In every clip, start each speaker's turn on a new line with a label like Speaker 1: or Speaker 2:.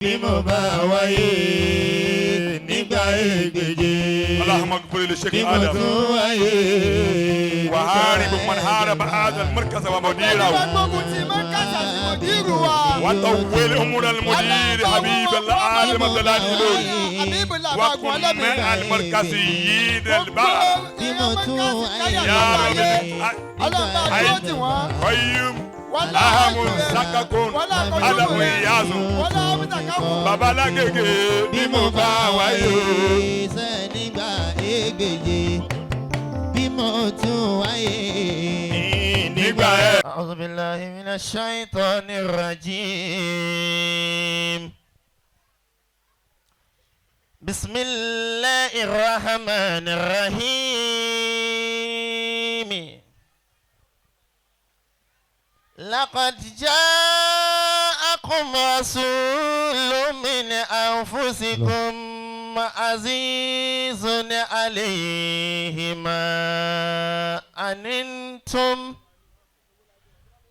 Speaker 1: bí mo bá wáyé nígbà ègbèje.
Speaker 2: اللهم اغفر للشيخ
Speaker 1: bí mo
Speaker 2: آدم
Speaker 1: tún wáyé.
Speaker 2: وهارب من هارب هذا المركز ومديره وطول عمر المدير حبيب الله عالم الدلال وكن مع المركزيين البعض
Speaker 1: bí mo tún wáyé.
Speaker 2: يا رب قيم أهم سككون على ويازو بابا لاجيجي
Speaker 1: bí mo bá wáyé nígbà ègbèje. bí mo tún wáyé nígbà ègbèje. أعوذ بالله من الشيطان الرجيم. بسم الله الرحمن الرحيم. لقد جاءكم رسول من أنفسكم عزيز عليه ما أنتم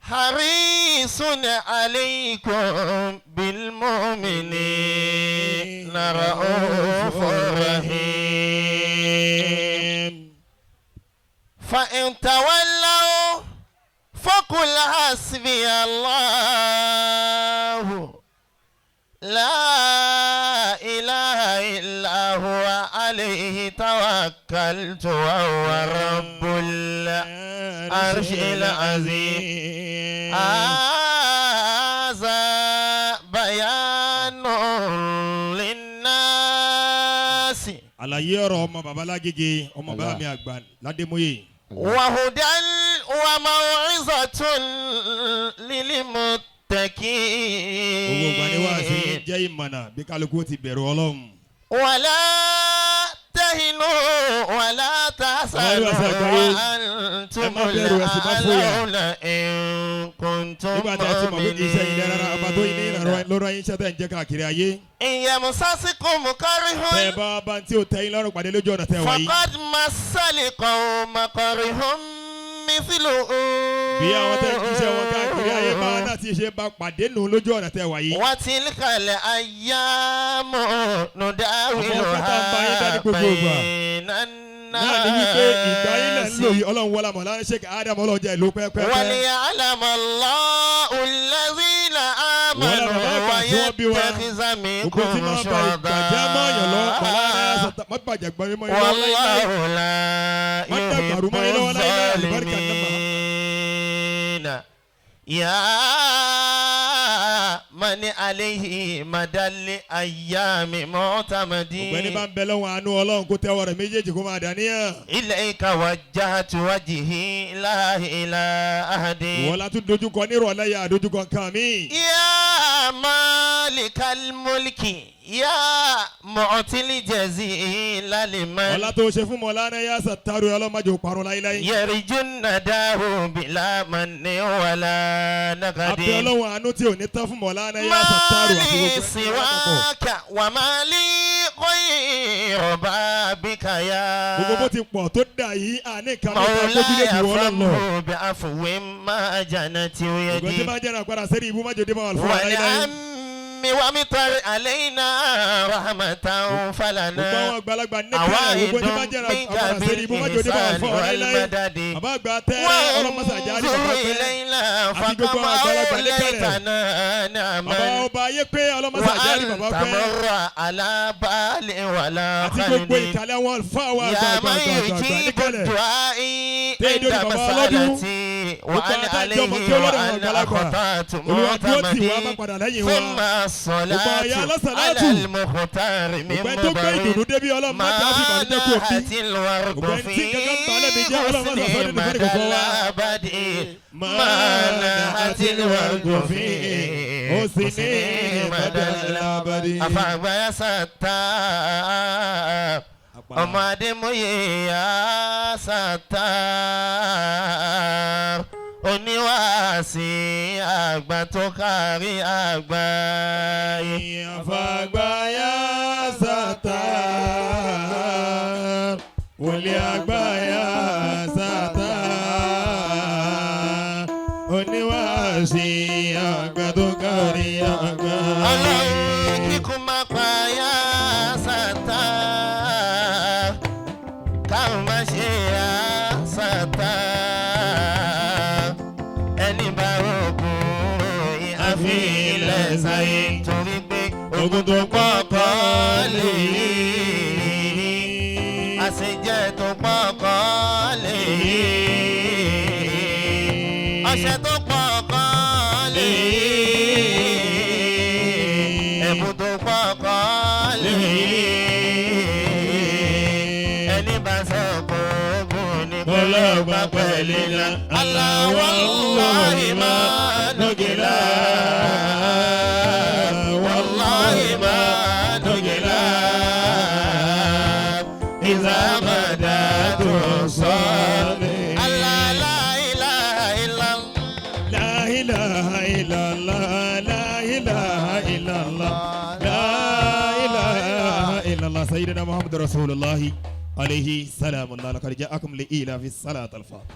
Speaker 1: حريص عليكم بالمؤمنين رؤوف رحيم. فإن تولوا فقل حسبي الله لا إله إلا هو عليه توكلت وهو رب العرش العظيم. هذا بيان للناس.
Speaker 3: àlàyé ọ̀rọ̀ ọmọ bàbá Lágége ọmọ bàbá mi àgbà Ládémóyè.
Speaker 1: وهدى وموعظة للمتقين.
Speaker 3: gbogbo ìgbà ni wàásù yìí jẹ́ ìmọ̀nà bí kálukú ti bẹ̀rù Ọlọ́run.
Speaker 1: ولا تهنوا ولا تحزنوا وأنتم الأعلون إن كنتم
Speaker 3: nígbà tí a ti mọ̀ pé kì í ṣe ilé rárá ọba tó ní ìrànlọ́wọ́ lọ́rọ̀ yín ṣẹ́tẹ̀ ń jẹ́ káàkiri ayé.
Speaker 1: إن يمسسكم كره
Speaker 3: tẹ́ ẹ bá bá tí ò tẹ́ yín lọ́rùn pàdé lójú ọ̀nà tẹ́ wá yìí.
Speaker 1: فقد مس القوم كره مثله.
Speaker 3: bí àwọn tẹ́ kí iṣẹ́ wọn káàkiri ayé bá náà ti ṣe bá pàdé nù lójú ọ̀nà tẹ́ wá yìí.
Speaker 1: وتلك الأيام نداولها بين الناس.
Speaker 3: náà ni wípé ìgbà yín lẹ̀ ń lò yìí Ọlọ́run wọlé àmọ́ láti ṣe Ádámù ọlọ́jà ìlú pẹ́pẹ́pẹ́.
Speaker 1: وليعلم الله الذين آمنوا ويتخذ منكم شهداء والله لا يحب الظالمين. يا من عليه مدى الأيام معتمدين.
Speaker 3: ọ̀gbẹ́ni bá ń bẹ lọ́wọ́ àánú Ọlọ́run kó tẹ́wọ́ rẹ̀ méjèèjì kó máa dàníyàn.
Speaker 1: إليك وجهت وجهي لا إلى أحد.
Speaker 3: ìwọ la tún dojúkọ nírọ̀lẹ́ yà dojúkọ kan mi.
Speaker 1: يا مالك الملك يا معطي الجزيل لمن.
Speaker 3: ọlá tó ṣe fún Mọ̀lánà yà Sàtàrù ọlọ́mọdé òparun láíláí.
Speaker 1: يرجو النداه بلا من ولا نقد.
Speaker 3: abẹ́ Ọlọ́run àánú tí ò ní tán fún Mọ̀lánà yà Sàtàrù àti
Speaker 1: مالي
Speaker 3: gbogbo
Speaker 1: سواك ومالي غير بابك يا
Speaker 3: gbogbo bó ti pọ̀ tó dà yìí àní kan ló ta kójú lè
Speaker 1: مولاي
Speaker 3: jù wọ́n lọ.
Speaker 1: فمه بعفو ما جنت
Speaker 3: ògbẹ́ tí
Speaker 1: يدي.
Speaker 3: máa jẹ́ àpárá sẹ́ni ibú má jòdì máa fún wa láíláí.
Speaker 1: ومطر علينا رحمة فلنا.
Speaker 3: gbogbo àwọn àgbàlagbà níkàlẹ̀ gbogbo tí máa jẹ́ àpárá sẹ́ni ibú má jòdì máa fún wa láíláí. bàbá àgbà tẹ́ ọlọ́mọsàjà ní bàbá pẹ́ àti gbogbo àwọn àgbàlagbà níkàlẹ̀. bàbá ọba ayé pé ọlọ́mọsàjà ní bàbá pẹ́ àti gbogbo ìkàlẹ̀ àwọn alfa wa àgbàlagbà níkàlẹ̀.
Speaker 1: عند مسألتي وأنا عليه وأنا أخطأت معتمدي. ثم الصلاة على المختار من مبين ما نهت الورد في حسن مدى الأبد. ما نهت الورد في حسن مدى الأبد. أفعى يا ستار ọmọ Adémóyè yà Sàtàr oníwàásí àgbà tó kárí àgbáyé.
Speaker 3: àfàgbà yà Sàtàr wòlíì àgbà yà Sàtàr oníwàásí àgbà tó kárí àgbáyé. ogun tó pọ̀kọ́ lè àṣejẹ tó pọ̀kọ́ lè ọṣẹ tó pọ̀kọ́ lè ẹ̀bùn tó pọ̀kọ́ lè ẹni bá sọ pé ogun ní kọlọ́gbà pẹ̀lú ilá aláwọ̀ wàláhì máa dókèlá wàláhì máa dókèlá ìzàmàdà tó sọ́ọ̀lẹ̀. سيدنا محمد رسول الله عليه سلام الله لقد جاءكم لإيلاف الصلاة الفاتحة.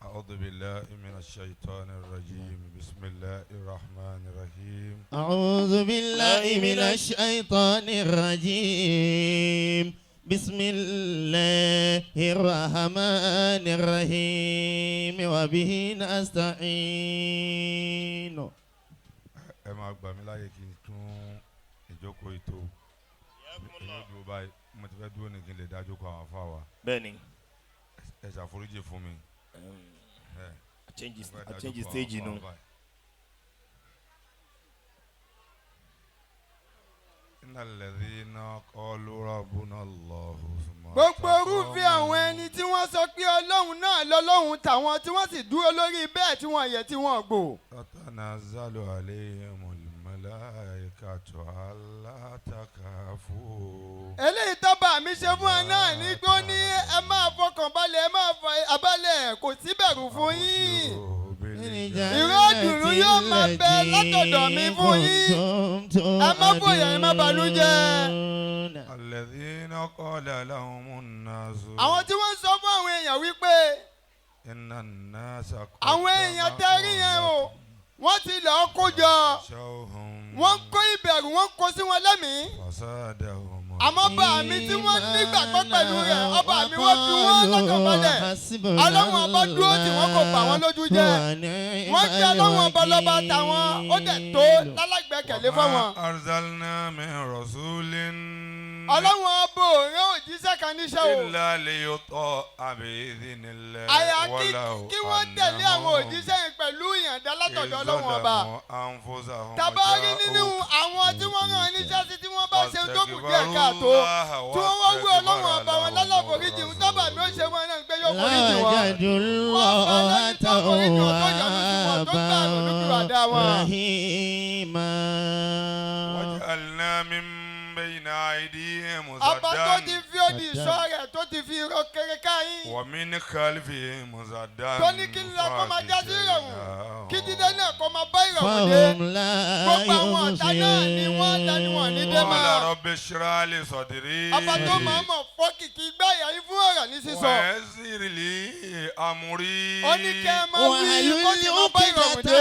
Speaker 2: أعوذ بالله من الشيطان الرجيم بسم الله الرحمن الرحيم.
Speaker 3: أعوذ بالله من الشيطان الرجيم بسم الله الرحمن الرحيم وبه نستعين.
Speaker 2: ẹ máa gbà mí láyè kí n tún ìjókòó ètò ìdúró báyìí mo ti fẹ́ dúró ní kí n lè dájú kọ àwọn afá wa.
Speaker 3: bẹ́ẹ̀ni.
Speaker 2: ẹ ṣàforíjì fún mi.
Speaker 3: change stage inú.
Speaker 2: innal ladhina qalu rabbuna Allahu.
Speaker 4: gbogbo irúfẹ́ àwọn ẹni tí wọ́n sọ pé ọlọ́run náà lọ́lọ́run tàwọn tí wọ́n sì dúró lórí bẹ́ẹ̀ tí wọ́n yẹ tí wọ́n gbò.
Speaker 2: tatanazzalu alayhimul malaikatu alla takafu.
Speaker 4: eléyìí tọ́ba mi ṣe fún ẹ náà ní pé ó ní ẹ máa fọkàn balẹ̀ ẹ máa fọ abalẹ̀ kò sí bẹ̀rù fún yín. ìró ìdùnnú yóò máa bẹ látọ̀dọ̀ mi fún yín. ẹ má bòyà ẹ má banújẹ́.
Speaker 2: alladhina qala lahumun nas.
Speaker 4: àwọn tí wọ́n sọ fún àwọn èèyàn wípé
Speaker 2: innan nasa.
Speaker 4: àwọn èèyàn tẹ́rí yẹn o wọ́n ti lọ́ọ́ kó jọ wọ́n kó ìbẹ̀rù wọ́n kó sí wọn lẹ́mìí. àmọ́ bá mi tí wọ́n nígbàgbọ́ pẹ̀lú rẹ̀ ọba mi wọ́n fi wọ́n lọ́kàn balẹ̀ ọlọ́run ọba dúró tí wọ́n kò bà wọ́n lójú jẹ́ wọ́n jẹ́ ọlọ́run ọba lọ́ba táwọn ó dẹ̀ tó lálágbẹ́kẹ̀lé fáwọn.
Speaker 2: arsalna min rasulin.
Speaker 4: ọlọ́run ọba òré òjíṣẹ́ kan níṣẹ́ o.
Speaker 2: illa liyuta'a bi'idhnillah.
Speaker 4: àyà kí wọ́n tẹ̀lé àwọn òjíṣẹ́ yẹn pẹ̀lú ìyànda látọ̀dọ̀ ọlọ́run ọba. tàbárí nínú àwọn tí wọ́n rán níṣẹ́ sí tí wọ́n bá ṣe tó kù díẹ̀ káàtó tí wọ́n wọ́n wí ọlọ́run ọba wọn lálàforíjì ń tábà mi ó ṣe wọn náà pé yóò foríjì wọn.
Speaker 2: waj'alna min bayna aydihim
Speaker 4: ọba tó
Speaker 2: musaddan.
Speaker 4: ti fi odi ìṣọ́ rẹ̀ tó ti fi irọ́ kéré káyín.
Speaker 2: wa min khalfihim musaddan.
Speaker 4: tó ní kí n lọ kó máa já sí ìrọ̀rùn kí dídé náà kó máa bá ìrọ̀rùn dé. gbogbo àwọn ọ̀tá náà ni wọ́n dání wọn ní dé máa.
Speaker 2: qala rabbi shrah li sadri.
Speaker 4: ọba tó máa mọ̀ fọ́ kìkì gbáyà yín fún ọ̀rọ̀ ní sísọ.
Speaker 2: wa yassir li amri.
Speaker 4: ó ní kẹ́ ẹ máa wí kó sì máa bá ìrọ̀rùn dé.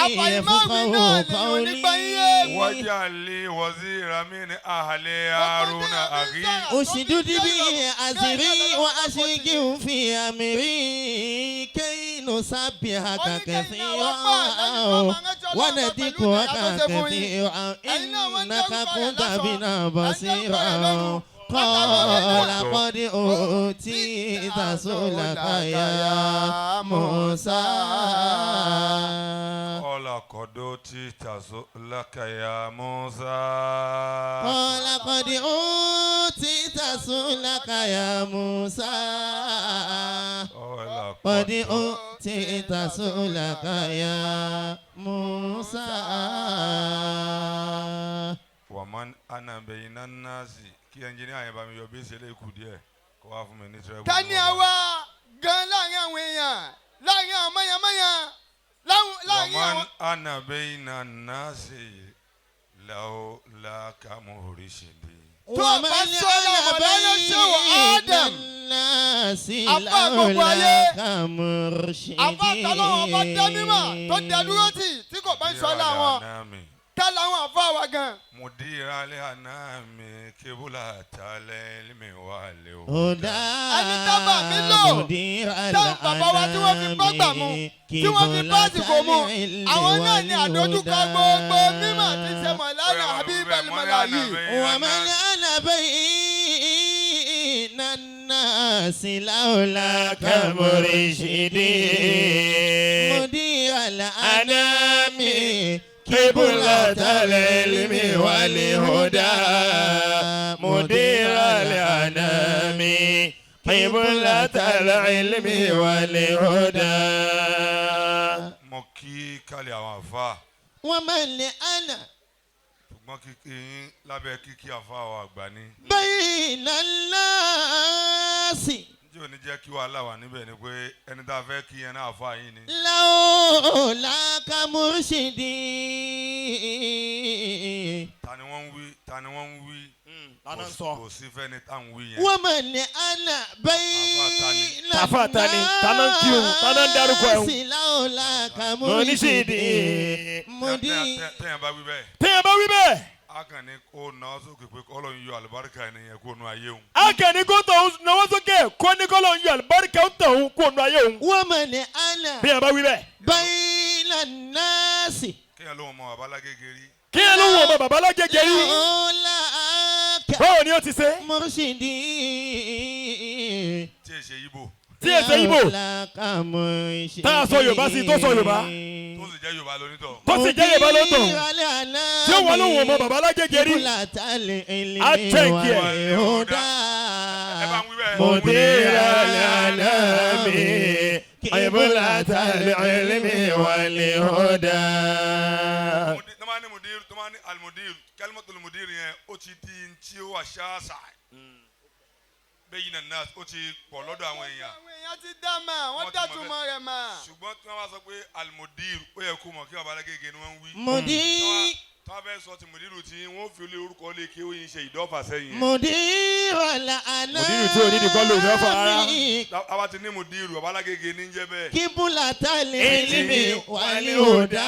Speaker 4: àfàìmáwí náà lè yọ nígbà yín.
Speaker 2: waj'al li wazira min ahli haruna akhi.
Speaker 3: أشدد به أزري وأشركه في أمري كي نسبحك كثيرا ونذكرك كثيرا إنك كنت بنا بصيرا قال قد أوتيت سؤلك يا موسى
Speaker 2: قال قد أوتيت سؤلك يا موسى
Speaker 3: قال قد أوتيت سؤلك يا موسى قد أوتيت سؤلك يا موسى
Speaker 2: ومن أنا بين الناس kí ẹnjìníà yẹn bá mi yọ bí ìṣẹ̀lẹ̀ ikú díẹ̀ kó wá fún mi ní tírẹ́bù.
Speaker 4: ká ní àwa gan láàrin àwọn èèyàn láàrin àwọn mọ́yàmọ́yà láàrin àwọn.
Speaker 2: ومن أنا بين الناس لولاك مرشدي.
Speaker 4: tó o bá sọ́nà ọ̀làyé ṣòwò Adam apá gbogbo ayé apá tọ́lọ́wọ́ bá dá mímọ́ tó dẹ dúró tì tí kò bá ń sọ láwọn. ká làwọn àfa wa gan.
Speaker 2: mudira le anami kebula tale ilmi wale
Speaker 3: huda
Speaker 4: ẹni tábà mi lò táwọn bàbá wa tí wọ́n fi bọ́gbà mu tí wọ́n fi bọ́sìkò mu àwọn náà ní àdójúkọ gbogbo mímọ̀ tí ṣe mọ̀lánà àbí bẹ́ẹ̀lìmọ̀lá yìí.
Speaker 3: wà á máa ní ànàbẹ́ nana síláwùlà kàmúrìṣìdì mudira la anami kibula talilmi walihuda mudira la anami kibula talilmi walihuda.
Speaker 2: mo kí kálí àwọn àfa.
Speaker 3: wọ́n máa lè àná.
Speaker 2: ṣùgbọ́n kíkí yín lábẹ́ kíkí àfa àwọn àgbà ni.
Speaker 3: bayna nasi.
Speaker 2: ǹjẹ́ ò ní jẹ́ kí wàhálà wà níbẹ̀ ni pé ẹni tá a fẹ́ kí yẹn náà àfa yín ni.
Speaker 3: lawla kamurshidi.
Speaker 2: ta ni wọ́n ń wí ta ni wọ́n ń wí. kò sí fẹ́ni tá à ń wí yẹn.
Speaker 3: wọ́n máa ní àná bayna
Speaker 1: Tafa tani tana ń kírun tana ń dárúkọ ẹ̀hún.
Speaker 3: lawla kamurshidi.
Speaker 2: tẹ́yìn bá wí bẹ́ẹ̀.
Speaker 1: téèyàn bá wí bẹ́ẹ̀.
Speaker 2: a kàn ní kó náà sókè pé kọ́lọ́ ń yọ àlùbáríkà ẹnìyẹn kó nu ayé òun.
Speaker 1: a kàn ní kó tọ̀hún náwó sókè kó ní kọ́lọ́ ń yọ àlùbáríkà ń tọ̀hún kó nu ayé òun.
Speaker 3: wọ́n máa ní àná
Speaker 1: téèyàn bá wí bẹ́ẹ̀.
Speaker 3: bayna nasi.
Speaker 2: kéèyàn ló wọn mọ bàbá lágége rí.
Speaker 1: kéèyàn ló wọ ọmọ bàbá lágége yìí.
Speaker 3: lawla
Speaker 1: báwo ni ó ti ṣe.
Speaker 3: murshidi.
Speaker 2: tí èsè ibo
Speaker 1: tí èsè ibo tá a sọ Yorùbá sí tó sọ Yorùbá
Speaker 2: tó sì jẹ́ Yorùbá lónítọ̀.
Speaker 1: tó sì jẹ́ Yorùbá ló tọ̀ tí ó wà ló wọ ọmọ bàbá lágége rí. a tẹ̀kì ẹ̀.
Speaker 2: ẹ bá ń wí bẹ́ẹ̀.
Speaker 1: mudira al-anami qiblata al-ilmi wal-huda.
Speaker 2: tọ́mání mudir tọ́mání alimudir kalimatul mudir yẹn ó ti di tí ó wà ṣáàṣà bẹ́yìn náà ó ti pọ̀ lọ́dọ̀ àwọn èèyàn.
Speaker 4: àwọn èèyàn ti dá mà wọ́n dàtúmọ̀ rẹ̀ mà.
Speaker 2: ṣùgbọ́n tí wọ́n bá sọ pé alimudir ó yẹ kó mọ̀ kí bàbá alágége ni wọ́n ń wí.
Speaker 3: mudir.
Speaker 2: tí wọ́n fẹ́ sọ ti mudiru tí wọ́n fi olè orúkọ lè kí ó yin ṣe ìdọ́fà sẹ́yìn.
Speaker 3: mudira la anami.
Speaker 1: mudiru tí ò ní ìdíkọ́ lò ní ọ̀fà ara.
Speaker 2: àwa ti ní mudiru bàbá alágége ní jẹ́ bẹ́ẹ̀.
Speaker 3: kibulata al-ilmi wal-huda.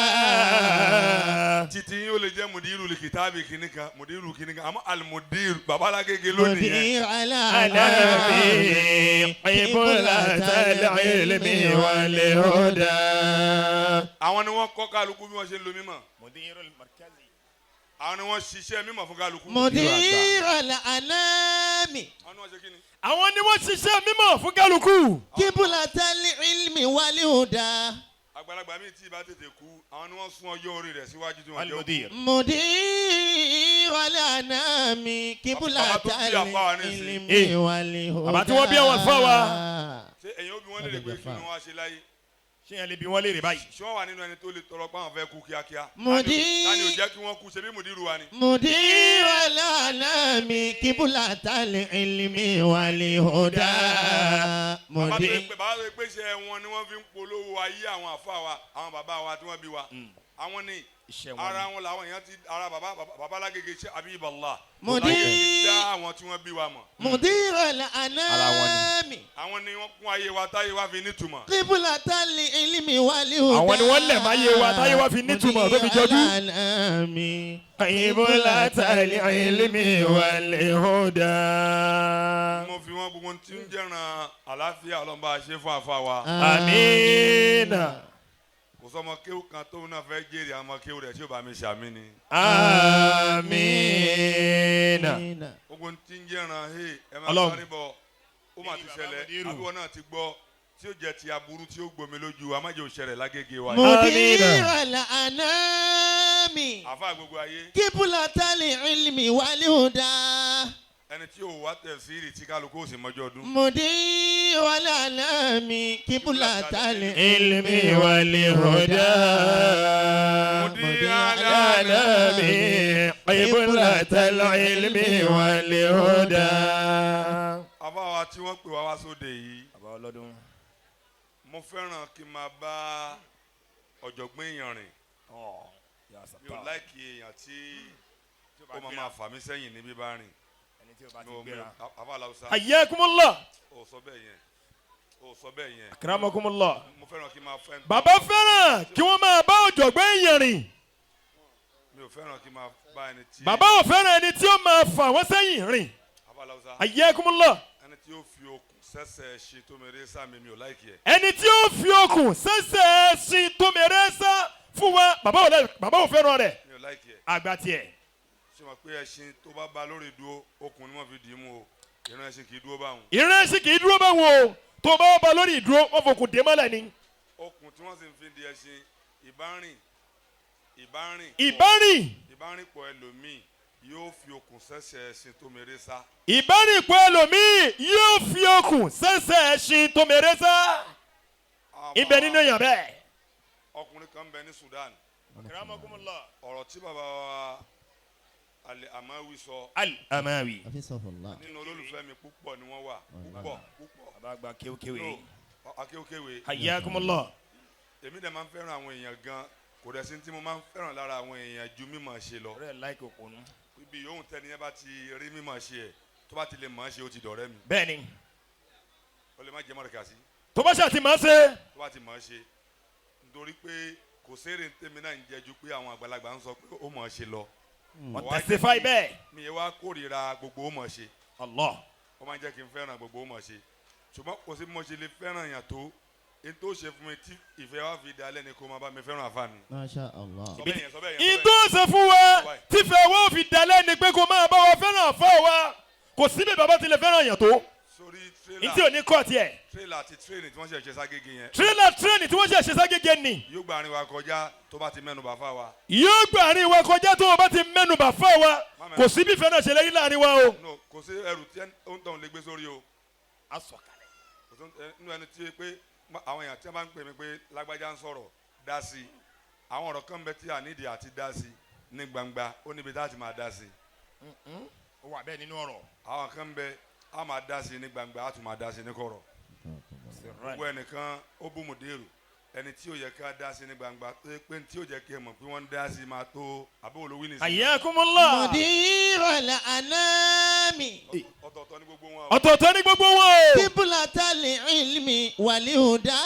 Speaker 2: titi yín ó lè jẹ́ mudiru lè kìtàbí kìnìkan mudiru kìnìkan àmọ́ alimudir bàbá alágége lónìí yẹn.
Speaker 3: mudira la
Speaker 1: anami qiblata al-ilmi wal-huda.
Speaker 2: àwọn ni wọ́n kọ́ kálukú bí wọ́n ṣe ń lo mímọ̀. àwọn ni wọ́n ṣiṣẹ́ mímọ̀ fún kálukú.
Speaker 3: mudira la anami.
Speaker 2: àwọn ni wọ́n ṣe kí ni.
Speaker 1: àwọn ni wọ́n ṣiṣẹ́ mímọ̀ fún kálukú.
Speaker 3: kibulata al-ilmi wal-huda.
Speaker 2: àgbàlagbà míì tí ì bá tètè kú àwọn ni wọ́n sún ọjọ́ orí rẹ̀ síwájú tí wọ́n jẹ́ òkú.
Speaker 3: mudira la anami. kibulata al-ilmi wal-huda.
Speaker 1: bàbá tí wọ́n bí àwọn fún wa.
Speaker 2: ṣé ẹ̀yin ó bí wọ́n lè rè pé kí ni wọ́n á ṣe láyé.
Speaker 1: ṣé yẹn lè bí wọ́n léèrè báyìí.
Speaker 2: ṣé wọ́n wà nínú ẹni tó lè tọrọ pé àwọn fẹ́ kú kíákíá.
Speaker 3: Tani
Speaker 2: ò jẹ́ kí wọ́n kú ṣe bí mudiru wa ni.
Speaker 3: mudira la anami. kibulata al-ilmi wal-huda.
Speaker 2: bàbá tó yẹ pé ṣe wọn ni wọ́n fi ń polówó ayé àwọn àfa wa àwọn bàbá wa tí wọ́n bí wa. àwọn ni ara wọn làwọn èèyàn ti ara bàbá lágége ṣe Habiballah. láyé dá àwọn tí wọ́n bí wa mọ̀.
Speaker 3: mudira la anami.
Speaker 2: àwọn ni wọ́n kún ayé wa táyé wa fi nítumọ̀.
Speaker 3: kibulata al-ilmi wal-huda.
Speaker 1: àwọn ni wọ́n lẹ̀ máa yé wa táyé wa fi nítumọ̀ tó fi jọjú.
Speaker 3: mudira la anami.
Speaker 1: qiblata al-ilmi wal-huda.
Speaker 2: mo fi wọn gbogbo tí ń jẹ́ràn àlàáfíà ọlọ́mọba ṣe fún àfa wa.
Speaker 1: amiina.
Speaker 2: kò sọmọ kéwù kan tóun náà fẹ́ jèrè àwọn kéwù rẹ̀ tí ó bá mi ṣàmì ni.
Speaker 1: amiina.
Speaker 2: gbogbo tí ń jẹ́ràn ẹ máa
Speaker 1: Ọlọ́run.
Speaker 2: sáré bọ̀ ó mà ti ṣẹlẹ̀ àbúrò náà ti gbọ́ tí ó jẹ́ ti aburú tí ó gbomi lójú amájẹ́ òṣèré lágége wa.
Speaker 3: mudira la anami.
Speaker 2: àfa gbogbo ayé
Speaker 3: kibulata al-ilmi wal-huda.
Speaker 2: ẹni tí ò wá tẹ̀síìrì tí kálukú ò sì mọ́jọ́ ọdún.
Speaker 3: mudira la anami. kibulata
Speaker 1: ilmi wal-huda.
Speaker 2: mudira
Speaker 1: al-anami qiblata al-ilmi wal-huda.
Speaker 2: àbá wa tí wọ́n pè wá wá sóde yìí mo fẹ́ràn kí n máa bá ọ̀jọ̀gbọ́n èèyàn rìn mi ò láìkí èèyàn tí ó máa fà mí sẹ́yìn níbí bá rìn. àbá aláwùsá
Speaker 1: hayyakumullah.
Speaker 2: ò sọ bẹ́ẹ̀ yẹn.
Speaker 1: akramakumullah.
Speaker 2: mo fẹ́ràn kí n máa fẹ́.
Speaker 1: bàbá fẹ́ràn kí wọ́n máa bá ọ̀jọ̀gbọ́n èèyàn rìn.
Speaker 2: mi ò fẹ́ràn kí n máa bá ẹni tí.
Speaker 1: bàbá ò fẹ́ràn ẹni tí ó máa fà wọ́n sẹ́yìn rìn.
Speaker 2: Abalawusa.
Speaker 1: Ayyakumullah.
Speaker 2: ẹni tí ó fi okùn sẹ́sẹ̀ ṣe tó mèrè sá mi ò láìkì ẹ̀.
Speaker 1: ẹni tí ó fi okùn sẹ́sẹ̀ ṣe tó mèrè sá fún wa bàbá ò fẹ́ràn rẹ̀.
Speaker 2: mi ò láìkì ẹ̀.
Speaker 1: àgbà tiẹ̀.
Speaker 2: ṣé mo pé ẹṣin tó bá ba lórí ìdúró okùn ni wọ́n fi dì í mú o ìran ẹṣin kì í dúró báwọn.
Speaker 1: ìran ẹṣin kì í dúró báwọn o tó bá wà lórí ìdúró wọ́n fòkùn dé mọ́lẹ̀ ni.
Speaker 2: okùn tí wọ́n sì ń fi di ẹṣin ìbárìnpọ̀ ẹlòmíì yóò fi okùn sẹ́sẹ̀ ẹṣin tó mèrè sá.
Speaker 1: ìbárìnpọ̀ ẹlòmíì yóò fi okùn sẹ́sẹ̀ ẹṣin tó mèrè sá. ibẹ̀ nínú èèyàn bẹ́ẹ̀.
Speaker 2: ọkùnrin kan bẹ ní Sudan. ọ̀rọ̀ tí bàbá wa Al-Amawi sọ.
Speaker 1: Al-Amawi.
Speaker 2: nínú olólùfẹ́ mi púpọ̀ ni wọ́n wà púpọ̀.
Speaker 1: bàbá gba kéwkéwé.
Speaker 2: akéwkéwé.
Speaker 1: Hayyakumullah.
Speaker 2: èmi dẹ̀ máa ń fẹ́ràn àwọn èèyàn gan kò dẹ̀ sí tí mo máa ń fẹ́ràn lára àwọn èèyàn ju mímọ̀ ṣe lọ.
Speaker 1: ọ̀rẹ́ láìkè òpònú.
Speaker 2: ibi yòówù tẹ́ni yẹn bá ti rí mímọ̀ ṣe ẹ̀ tó bá ti lè mọ̀ ṣe ó ti dọ̀rẹ́ mi.
Speaker 1: bẹ́ẹ̀ni.
Speaker 2: ó lè má jẹ́ mọ̀rẹ́kà sí.
Speaker 1: tó bá ṣàtì máa ṣe.
Speaker 2: tó bá ti mọ̀ ṣe nítorí pé kò sérè tèmi náà ń jẹ́ ju pé àwọn àgbàlagbà ń sọ pé ó mọ̀ ṣe lọ.
Speaker 1: wọ́n testify bẹ́ẹ̀.
Speaker 2: mi yẹn wá kórìíra gbogbo ó mọ̀ ṣe.
Speaker 1: Allah.
Speaker 2: ó máa ń jẹ́ kí n fẹ́ràn gbogbo ó mọ̀ ṣe ṣùgbọ́n kò sí mo ṣe lè fẹ́ràn yàn tó n tó ṣe fún mi tí ìfẹ́ wa fi dalẹ̀ ni kó máa bá mi fẹ́ràn àfa mi.
Speaker 3: Masha Allah.
Speaker 1: n tó ṣe fún wa tífẹ̀ wa fi dalẹ̀ ni pé kó máa bá wa fẹ́ràn àfa wa kò síbi bàbá ti lè fẹ́ràn yàn tó.
Speaker 2: sórí
Speaker 1: n tí ò ní kọ́ tiẹ̀.
Speaker 2: tírélà àti tírélì tí wọ́n ṣe ṣe ságége yẹn.
Speaker 1: tírélà tírélì tí wọ́n ṣe ṣe ságége ni.
Speaker 2: yóò gba àárín wa kọjá tó bá ti mẹ́nu bà fà wa.
Speaker 1: yóò gba àárín wa kọjá tó o bá ti mẹ́nu bà fà wa kò síbi fẹ́ náà ṣe lẹ́yìn láàrin wa o.
Speaker 2: no kò sí ẹrù tí ó ń tàn lé gbé sórí o.
Speaker 1: a sọ kalẹ̀.
Speaker 2: nínú ẹni tí pé àwọn èèyàn tí wọ́n bá ń pè mí pé lágbájá ń sọ̀rọ̀ dá sí i àwọn ọ̀rọ̀ kan bẹ tí a nídìí àti dá sí i ní gbangba ó níbi tá a ti máa dá sí i.
Speaker 1: ó wà bẹ́ẹ̀ nínú ọ̀rọ̀.
Speaker 2: àwọn kan bẹ a máa dá sí i ní gbangba a tún máa dá sí i ní kọ̀rọ̀. gbogbo ẹnìkan ó bú Mudiru ẹni tí ó yẹ ká dá sí ní gbangba tó yẹ pé tí ó jẹ́ kí ẹ mọ̀ pé wọ́n ń dá sí máa tó àbúrò olówó ní.
Speaker 1: Hayyakumullah.
Speaker 3: Mudirul anami.
Speaker 2: ọ̀tọ̀ọ̀tọ̀ ní gbogbo wọn.
Speaker 1: ọ̀tọ̀ọ̀tọ̀ ní gbogbo wọn.
Speaker 3: Qiblatal ilmi wal huda.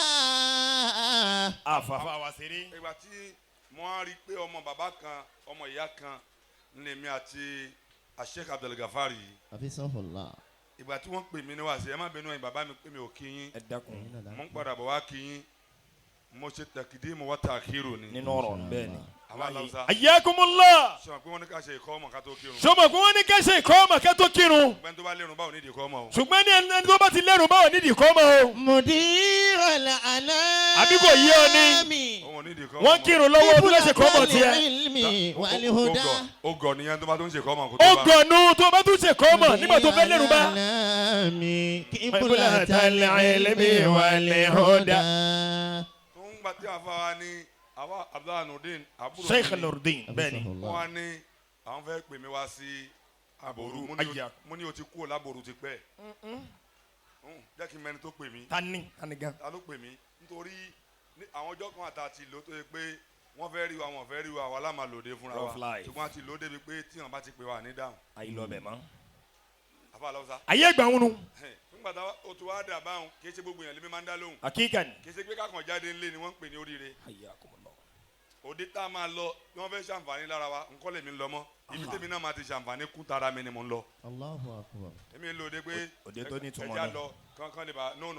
Speaker 1: àfàfà wa ṣeré.
Speaker 2: ìgbà tí mo á rí i pé ọmọ bàbá kan ọmọ ìyá kan ní èmi àti Sheikh Abdul Gafari.
Speaker 3: Hafizahullah.
Speaker 2: ìgbà tí wọ́n pè mí ní wàásù ẹ má bínú ẹ̀yin bàbá mi pé mi ò kí yín.
Speaker 1: ẹ dákun.
Speaker 2: mo ń padà bọ̀ wá kí yín mo ṣe takidimu wa ta'khiru ni.
Speaker 1: nínú ọ̀rọ̀ bẹ́ẹ̀ ni. Hayyakumullah.
Speaker 2: sọ pé wọ́n ní ká ṣe ìkọ́ ọmọ ká tó kírun.
Speaker 1: sọmọ pé wọ́n ní ká ṣe ìkọ́ ọmọ ká tó kírun.
Speaker 2: ṣùgbọ́n tó bá lérun báwo nídìí ìkọ́ ọmọ o.
Speaker 1: ṣùgbọ́n ní ẹni tó bá ti lẹ́rù báwo nídìí ìkọ́ ọmọ o.
Speaker 3: Mudirul anami.
Speaker 1: àbí kò yí ọ ní.
Speaker 2: òun nídìí ìkọ́ ọmọ.
Speaker 1: wọ́n kírun lọ́wọ́ ọdún lẹ́sẹ̀ kọ́ ọmọ tiẹ̀.
Speaker 3: Qiblatal ilmi wal huda.
Speaker 2: ó gọ̀ nìyẹn tó bá tó ń ṣe ìkọ́ ọmọ kó tó bá.
Speaker 1: ó gọ̀nù tó bá tún ṣe kọ́ ọmọ nígbà tó fẹ́ lẹ́rù bá.
Speaker 3: Qiblatal ilmi wal huda.
Speaker 2: tó ń gbà tí àfa wa ní àwa Abdul Nurdin àbúrò
Speaker 1: Sheikh Nurdin bẹ́ẹ̀ ni.
Speaker 2: wọ́n wá ní àwọn fẹ́ pè mí wá sí àbòrú mo ní o ti kú ò lábòrú ti pẹ́ jẹ́ kí n mẹ́ni tó pè mí
Speaker 1: tani gan.
Speaker 2: ta ló pè mí nítorí àwọn ọjọ́ kan àtàtì ló tó yẹ pé wọ́n fẹ́ rí wa wọ́n fẹ́ rí wa wà lámà lòdì fúnra wa ṣùgbọ́n àti lòdì bíi pé tí wọ́n bá ti pè wá ní dáhùn.
Speaker 1: ayi lọ bẹ̀ mọ́.
Speaker 2: àfa lọ́wọ́sá.
Speaker 1: ayé gbà wọn nu.
Speaker 2: nígbà tá o tó wá dà báwọn kì í ṣe gbogbo yẹn lèmi máa ń dá lóhùn.
Speaker 1: àkíkà ni.
Speaker 2: kì í ṣe pé kákan jáde ńlé ni wọ́n ń pè ní oríire.
Speaker 1: Hayyakumullah.
Speaker 2: òde tá a máa lọ bí wọ́n fẹ́ ṣàǹfààní lára wa nǹkan lèmi ń lọ mọ́ ibi tèmi náà máa ti ṣàǹfààní kú tara mi ni mò ń lọ.
Speaker 3: Allahu akbar.
Speaker 2: èmi ń lo òde pé
Speaker 1: òde tó ní túmọ̀
Speaker 2: ẹja
Speaker 1: náà.
Speaker 2: lọ kankan lè ba no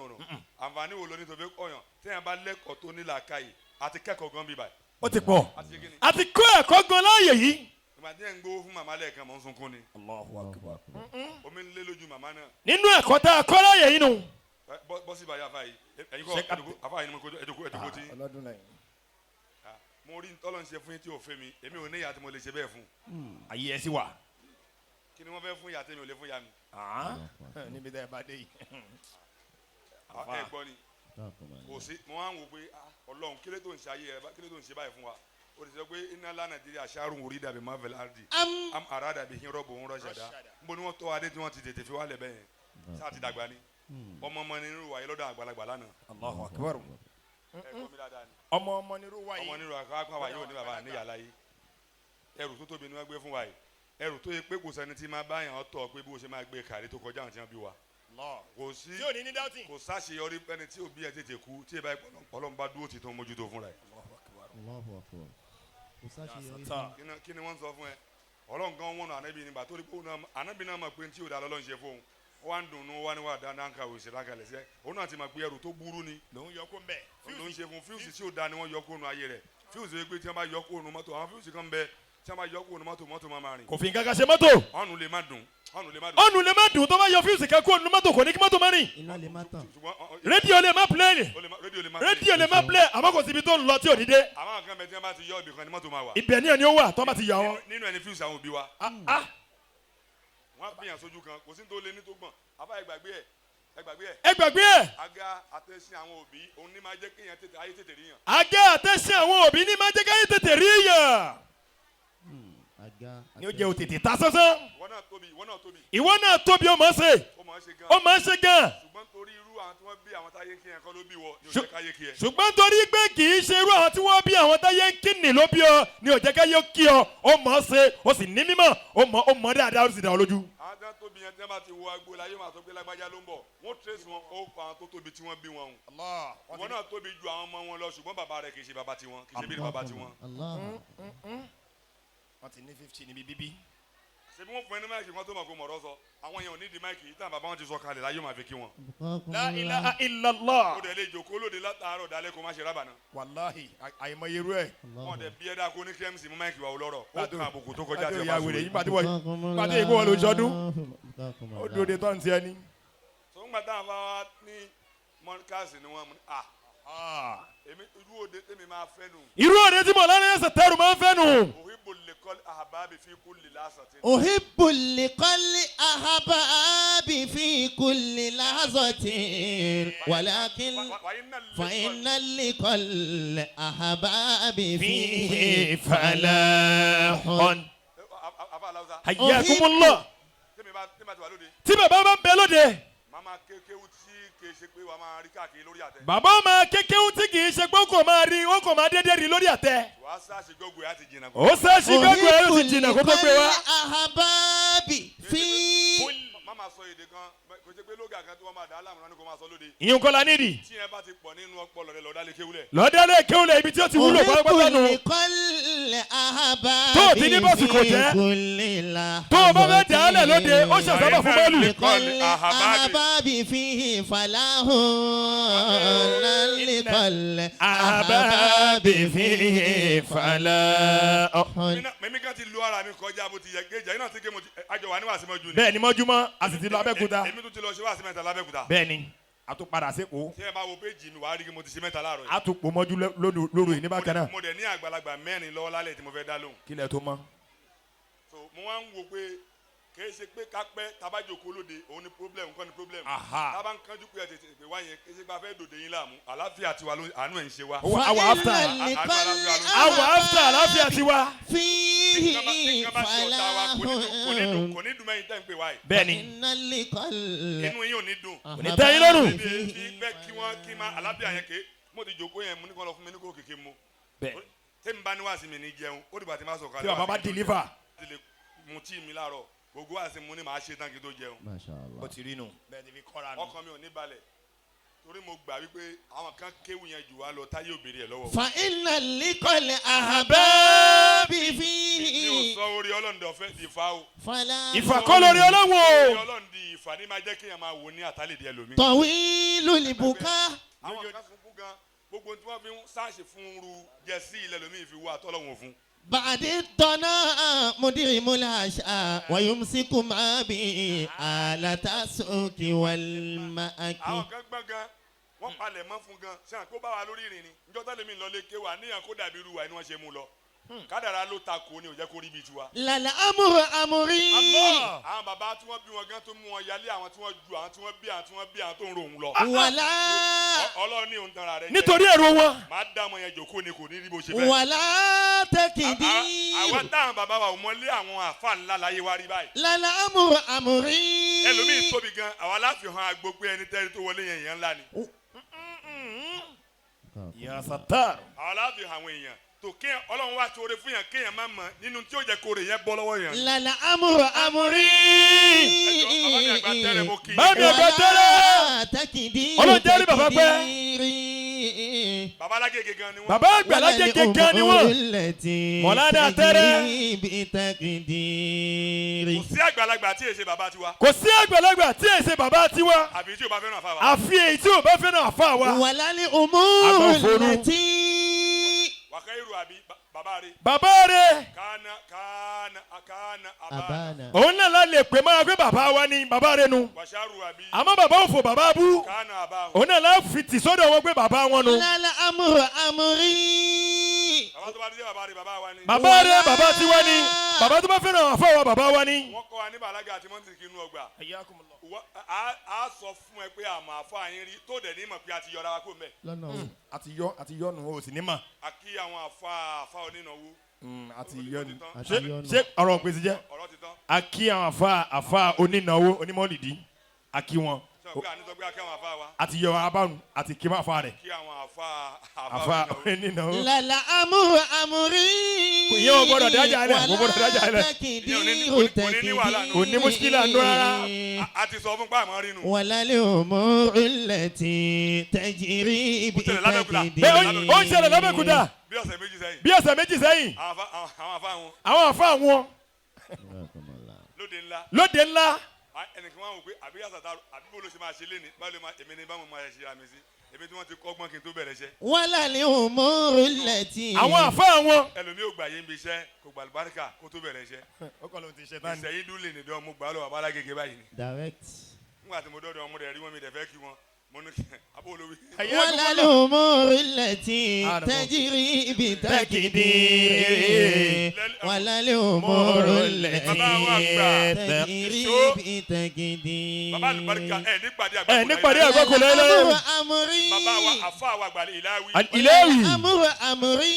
Speaker 2: àǹfààní wo ló ní tó fi kọyàn téèyàn bá lẹ́kọ̀ọ́ tó ní làákàyè àti kẹ́kọ̀ọ́ gan bí báyìí.
Speaker 1: ó ti pọ̀.
Speaker 2: àti ṣe kí ni.
Speaker 1: àti kọ́ ẹ̀kọ́ gan láàyè yìí.
Speaker 2: ìgbà tí ẹ̀ ń gbowó fún màmá lẹ́ẹ̀kan mọ̀ ń sunkún ni.
Speaker 1: Allahu akbar.
Speaker 2: omi ń lé lójú màmá náà.
Speaker 1: nínú ẹ̀kọ́ tá a kọ́ láàyè yìí nù.
Speaker 2: bọ́sì báyìí afa yìí ẹ̀yin kọ́ afa yìí ni mo kojú ẹ̀dùkú tí.
Speaker 1: ọlọ́dún náà.
Speaker 2: mo rí tọ́lọ́ ń ṣe fún yín tí ò fẹ́ mi èmi ò ní ìyá tí mo lè ṣe bẹ́ẹ̀ fún.
Speaker 1: ayé ẹ sí wa.
Speaker 2: kí ni wọ́n fẹ́ fún ìyá tèmi ò lè fún ìyá mi.
Speaker 1: níbi tẹ́ ẹ bá dé yìí.
Speaker 2: ẹ gbọ́ ni kò sí mo máa ń wò pé ọlọ́run kílé tó ń ṣe ayé rẹ kílé tó ń ṣe báyìí fún wa o ti sọ pé iná lá nàìjíríà ṣáàrùn orí dàbí marvel ardi am ara dàbí hinrọ bò ń rọṣàdá nbọ ni wọn tọ́ adé tí wọ́n ti tètè fi wá lẹ̀ bẹ́yẹn sáà ti dàgbà ni ọmọ nínú wa yìí lọ́dọ̀ àgbàlagbà lánàá.
Speaker 1: Allahu akbar. ọmọ nínú wa yìí.
Speaker 2: ọmọ nínú àgbà wa yóò ní bàbá níyàlá yìí ẹrù tó tóbi ni wọ́n gbé fún wa yìí ẹrù tó yẹ pé kò sẹ́ni tí máa bá yàn tọ̀ pé bí o ṣe máa gbé kàrí tó kọjá àwọn tí wọ́n bí wa. kò sí
Speaker 1: tí ò ní ní dáùtì.
Speaker 2: kò sáṣeyọrí pẹ́ni tí òbí ẹ̀ tètè kú tí ẹ bá ọlọ́run bá dúró ti tó mójútó fúnra ẹ̀.
Speaker 3: Allahu akbar.
Speaker 2: kí ni wọ́n sọ fún ẹ ọlọ́run gan wọ́n ànábì nígbà tó rí pé ànábì náà mọ̀ pé tí ò dá lọ́lọ́run ṣe fóun ó wá ń dùn ún wá ní wà dáadáa ń kàwé ìṣẹ̀lá kalẹ̀ sí ẹ òun náà ti mọ̀ pé ẹrù tó burú ni
Speaker 1: lòun yọ kó mbẹ.
Speaker 2: lòun ṣe fún fíùsì tí ò da ni wọ́n yọ kó nu ayé rẹ̀ fíùsì yìí pé tí wọ́n bá yọ kó nu mọ́tò àwọn fíùsì kan bẹ tí wọ́n bá yọ kó nu mọ́tò máa rìn.
Speaker 1: kò fi nǹkan kan ṣe mọ́tò.
Speaker 2: ọ̀nù lè má dùn.
Speaker 1: ọ̀nù lè má dùn tó bá yọ fíùsì kan kó nu mọ́tò kò ní kí mọ́tò má rìn.
Speaker 3: iná lè má tàn.
Speaker 1: rédíò lè má play. rédíò lè má play àmọ́ kò síbi tó ń lọ tí ò ní dé.
Speaker 2: àwọn kan bẹ tí wọ́n bá ti yọ ibì kan ni mọ́tò máa wà.
Speaker 1: ibẹ̀ ni ó wà tó bá ti yọ wọn.
Speaker 2: nínú ẹni fíùsì àwọn òbí wa. wọ́n á bíyàn sójú kan kò sí tó lé ní tó gbọ̀n àbá ẹgbàgbé ẹ̀. aga àtẹ̀sí àwọn òbí òun ní máa jẹ́ kéèyàn ayé tètè rí yàn.
Speaker 1: aga àtẹ̀sí àwọn òbí ní máa jẹ́ kéèyàn tètè rí yàn. ni ó jẹ́ o tètè ta sánsán. ìwọ náà tóbi ó máa ṣe. ó máa ṣe gan.
Speaker 2: ṣùgbọ́n torí irú àwọn tí wọ́n bí àwọn táyé kí yẹn kọ́ ló bí wọ ni ò jẹ́ káyé kí ẹ.
Speaker 1: ṣùgbọ́n torí pé kì í ṣe irú àwọn tí wọ́n bí àwọn táyé kí ni ló bí ọ ni ò jẹ́ káyé kí ọ ó máa ṣe ó sì ní mímọ̀ ó mọ̀ dáadáa ó sì dá ọ lójú.
Speaker 2: àwọn tóbi yẹn tí wọ́n bá ti wo agbo láyé wọn àtọ́gbé lágbájá ló ń bọ̀ wọ́n trace wọn ó pa àwọn tó tóbi tí wọ́n bí wọn. wọn náà tóbi ju àwọn ọmọ wọn lọ ṣùgbọ́n bàbá rẹ̀ kì í ṣe bàbá tiwọn kì í ṣe bí bàbá tiwọn.
Speaker 1: wọ́n ti ní 50 níbi bíbí.
Speaker 2: ṣebí wọ́n fún ẹni máìkì wọn tó mọ̀ kó mọ̀rọ̀ sọ àwọn yẹn ò ní di máìkì yìí tàn bàbá wọn ti sọ kalẹ̀ láyé máa fi kí wọn.
Speaker 1: La ilaha illallah.
Speaker 2: ó dẹ̀ lè jòkó lóde látàárọ̀ dalẹ́ kó má ṣe rábànà.
Speaker 1: wàláhì àìmọye irú ẹ̀.
Speaker 2: wọn dẹ̀ bí ẹ̀dá kó ní kẹ́mísì mú máìkì wà lọ́rọ̀ ó kàn àbùkù tó kọjá tí
Speaker 1: a bá sọ. pàdé ìgbó wọn ló ṣọdún ó dòde tó ń tiẹ̀ ní.
Speaker 2: sọ ń gbà táwọn bá wá ní mọ́ríkàsì ni wọ́n mú èmi irú òde tèmi máa fẹ́ nù.
Speaker 1: irú òde tí mo lánàá yẹn sẹ̀tẹ́rù máa ń fẹ́ nù.
Speaker 3: أحب اللقاء أحباب في كل لحظة ولكن فإن اللقاء الأحباب فيه فلاح.
Speaker 1: حياكم الله. tí bàbá bá ń bẹ lóde. bàbá máa kékeré tí kì í ṣe pé kò máa rí wọn kò máa dédé rí lórí àtẹ. ó sáàsì gbogbo ẹ̀ ó ti jìnnà kó tó pé wá.
Speaker 3: ahababi fi.
Speaker 2: máma sọ èdè kan kò ṣe pé lóga kan tí wọ́n máa dá aláàmú náà ni kò máa sọ lóde.
Speaker 1: ìyẹn kọ́ la nídìí.
Speaker 2: tí ẹ bá ti pọ̀ nínú ọpọlọ rẹ lọ́dálẹ̀ kéwulẹ̀.
Speaker 1: lọ́dálẹ̀ kéwulẹ̀ ibi tí ó ti wúlò pátápátá nù. tó o ti ní bọ́ọ̀sì kò jẹ́. tó o bá fẹ́ dà á lẹ̀ lóde ó ṣàṣàbà fún bọ́ọ̀lù.
Speaker 3: ahababi fi falahun nalikol
Speaker 1: ahababi fi falahun.
Speaker 2: mímí kan ti lu ara mi kọjá bó ti yẹ géjà iná ti ké mo ti àjọ wà ní wàásù mọ́jú ni.
Speaker 1: bẹ́ẹ̀ ni mọ́júmọ́ a sì ti lọ Abẹ́òkúta.
Speaker 2: èmi tún ti lọ ṣe wàásù mẹ́ta lábẹ́òkúta.
Speaker 1: bẹ́ẹ̀ ni a tún padà sékòó.
Speaker 2: tí ẹ bá wo péjì mi wàá rí kí mo ti ṣe mẹ́ta láàárọ̀ yìí.
Speaker 1: a tún pò mọ́jú lóru yìí ní bákan náà.
Speaker 2: mo dẹ̀ ní àgbàlagbà mẹ́rin lọ́wọ́ lálẹ́ tí mo fẹ́ dá lóhùn.
Speaker 1: kílẹ̀ tó mọ́.
Speaker 2: so mo wá ń wo pé kìí ṣe pé kápẹ́ tabajoko lóde òun ni problem nǹkan ni problem. tábà ń kánjú pé ẹ tètè pé wá yẹn kìí ṣe pé a fẹ́ dòde yín láàmú àlàáfíà tiwa ló àánú ẹ̀ ń ṣe wa.
Speaker 1: àwa after àlàáfíà tiwa.
Speaker 3: fi falahun.
Speaker 2: kò ní dùn mẹ́yìn tẹ́ ń pè wá yìí.
Speaker 1: bẹ́ẹ̀ni
Speaker 2: inú yín ò ní dùn.
Speaker 1: kò ní tẹ́ yín lọ́rùn.
Speaker 2: kí bẹ́ẹ̀ kí wọ́n kí máa àlàáfíà yẹn ké mo ti jòkó yẹn mo ní kọ́ lọ fún mi ní kó kéke mu.
Speaker 1: bẹ́ẹ̀
Speaker 2: tẹ́mi bá ní wàásù mi ní jẹun ó dìgbà tí ma sọ
Speaker 1: tí bàbá bá deliver.
Speaker 2: mo tí mi láàárọ̀ gbogbo àti mo ní màá ṣe tán kí n tó jẹun.
Speaker 1: ó ti rí nù. bẹ́ẹ̀ ni fi kọ́ra nù.
Speaker 2: ọkàn mi ò ní balẹ̀ torí mo gbà wípé àwọn kan kéwù yẹn jù wá lọ táyé òbèrè ẹ̀ lọ́wọ́.
Speaker 3: fa iná likọ́lẹ̀ ahababi fi.
Speaker 2: mi ò sọ orí ọlọ́run dọ̀fẹ́ di Ifá o.
Speaker 1: Ifá kọ́ lórí ọlọ́run o.
Speaker 2: orí ọlọ́run di Ifá ní máa jẹ́ kéèyàn máa wò ní àtàlẹ́dì ẹlòmíì.
Speaker 3: tọ̀wí lùlìbùká.
Speaker 2: àwọn kan fún gan gbogbo tí wọ́n fi ń sáàṣì fún ru jẹ́sí ilẹ̀ lómi fi wá tọ́lọ́wọ̀n fún.
Speaker 3: bàdí tọ́nà mùdírì múlàṣà wàyùmsíkù máa bí àlàtàsókè wàlmáàkì.
Speaker 2: àwọn kan gbọ́n gan wọ́n palẹ̀ mọ́ fún gan ṣé àkó bá wa lórí ìrìn ni njọ́ tẹ́lẹ̀ mi lọ lé kéwà níyàn kó dàbí irú wa ni wọ́n ṣe mú lọ. kádàrá ló ta kò ní ò jẹ́ kó rí bíi tiwa.
Speaker 3: lálẹ́ amúrí.
Speaker 2: àwọn bàbá tí wọ́n bí wọn gan tó mú wọn yálé àwọn tí wọ́n ju àwọn tí wọ́n bí àwọn tó ń ro òun lọ.
Speaker 3: wàlá.
Speaker 2: ọlọ́run ní òun tanra rẹ̀.
Speaker 1: nítorí ẹ̀rọ wọn.
Speaker 2: máa dá ọmọ yẹn jòkó ni kò ní rí bó ṣe bẹ́ẹ̀.
Speaker 3: wàlá tẹkìdí.
Speaker 2: àwọn táwọn bàbá wa ò mọlé àwọn àfa ńlá láyé wa rí báyìí.
Speaker 3: lálẹ́ amúrí.
Speaker 2: ẹlòmíì tóbi gan àwọn aláfihàn agbógbé ẹni tẹ́rí tó wọlé yẹn yẹn ńlá ni.
Speaker 1: Ya Sattar.
Speaker 2: àwọn aláfihàn àwọn èèyàn tó kéèyàn ọlọ́run wá sóore fún yàn kéèyàn má mọ̀ nínú tí ó jẹ́ kóore yẹn bọ́ lọ́wọ́ yàn.
Speaker 3: lálẹ́ amúrí.
Speaker 1: bámi àgbà tẹ́lẹ̀.
Speaker 3: tẹkìdí.
Speaker 1: ọlọ́run jẹ́rìí bàbá pẹ́.
Speaker 2: bàbá alágége gan ni wọ́n.
Speaker 1: bàbá àgbà alágége gan ni wọ́n. Mọ̀lánà tẹ́rẹ́.
Speaker 2: kò sí àgbàlagbà tí èsè bàbá tiwa.
Speaker 1: kò sí àgbàlagbà tí èsè bàbá tiwa.
Speaker 2: àbí tí o bá fẹ́ràn àfa wa.
Speaker 1: àfi èyí tí o bá fẹ́ràn àfa wa.
Speaker 3: wàlálẹ̀ òmùrù tí.
Speaker 2: wàkàírù àbí bàbá rẹ̀.
Speaker 1: bàbá rẹ̀.
Speaker 2: kánà
Speaker 3: abana.
Speaker 1: òun náà la lè pè máa gbé bàbá wa ní bàbá rẹ̀ nu.
Speaker 2: wàṣàrù àbí.
Speaker 1: àmọ́ bàbá òfò bàbá bú.
Speaker 2: kánà àbá.
Speaker 1: òun náà la fi tì sọ́dọ̀ wọn gbé bàbá wọn nu.
Speaker 3: lálẹ́ amúrò amúrí.
Speaker 2: bàbá tó bá dé bàbá rẹ̀ bàbá wa ni.
Speaker 1: bàbá rẹ̀ bàbá tiwa ni. bàbá tó bá fẹ́ràn àfa wa bàbá wa ni.
Speaker 2: wọ́n kọ́ wa ní bàlágà àti mọ́tìkì inú ọgbà. a sọ fún ẹ pé àmọ́ àfa yín rí tó dẹ̀ ní mọ̀ pé a ti yọra wa kó mẹ́.
Speaker 3: lọ́nà o.
Speaker 1: àti yọ nù o sì ní mà.
Speaker 2: a kí àwọn àfa onínáwó.
Speaker 1: àti yọ nù.
Speaker 3: àti
Speaker 1: ṣé ọ̀rọ̀ gbèsè jẹ́.
Speaker 2: ọ̀rọ̀ ti tán.
Speaker 1: a kí àwọn àfa onínáwó onímọ̀lìdí a kí wọn.
Speaker 2: sọ pé àní sọ pé a kí àwọn àfa wa.
Speaker 1: àti yọ abánu àti kí máa fa rẹ̀.
Speaker 2: kí àwọn
Speaker 1: àfa onínáwó.
Speaker 3: lálẹ́ amúrò amúrí.
Speaker 1: ìyẹn ò gbọ́dọ̀ dájà lẹ̀ kò gbọ́dọ̀ dájà lẹ̀. òní mùsùlùmí àná rárá.
Speaker 2: a ti sọ fún pàmò rínú.
Speaker 3: wàlálẹ̀ òmùrù lẹ́tì tẹ̀jìrì ibi tẹ̀kìdì.
Speaker 1: bẹ́ẹ̀ ó ń ṣẹlẹ̀ lábẹ́kúta.
Speaker 2: bí ọ̀sẹ̀ méjì sẹ́yìn.
Speaker 1: bí ọ̀sẹ̀ méjì sẹ́yìn.
Speaker 2: àwọn àfa wọn.
Speaker 1: àwọn àfa wọn.
Speaker 2: lóde ńlá.
Speaker 1: lóde ńlá.
Speaker 2: ẹnìkan wọn wò pé àbí yàtọ̀ àbí bó ló ṣe máa ṣe lé ní báwo èmi ni báwo máa ṣe àmì sí èmi tí wọ́n ti kọ́gbọ́n kí n tó bẹ̀rẹ̀ iṣẹ́.
Speaker 3: wàlálẹ̀ òmùrù lẹ́tì.
Speaker 1: àwọn àfa wọn.
Speaker 2: ẹlòmíì ò gbà yé ń bi iṣẹ́ kò gbà lùbáríkà kó tó bẹ̀rẹ̀ iṣẹ́.
Speaker 1: ó kọ́ ló ti ṣe tán.
Speaker 2: ìṣẹ́yìn dúlé nìdán mo gbà lọ bàbá alágége báyìí ni.
Speaker 3: direct.
Speaker 2: nígbà tí mo dọ́dọ̀ ọmọdé rí wọn mi dẹ̀ fẹ́ kí wọn mo ní abó olówí.
Speaker 3: wàlálẹ̀ òmùrù lẹ́tì tẹ̀jìrì ibi tẹ̀kìdì. wàlálẹ̀ òmùrù lẹ́tì tẹ̀jìrì ibi tẹ̀kìdì.
Speaker 2: bàbá àlùbáríkà
Speaker 1: nípàdé àgbákò lẹ́lẹ́.
Speaker 2: bàbá wa àfa wa gbàlẹ̀ ìláwí.
Speaker 1: ìléwì.
Speaker 3: amúrí.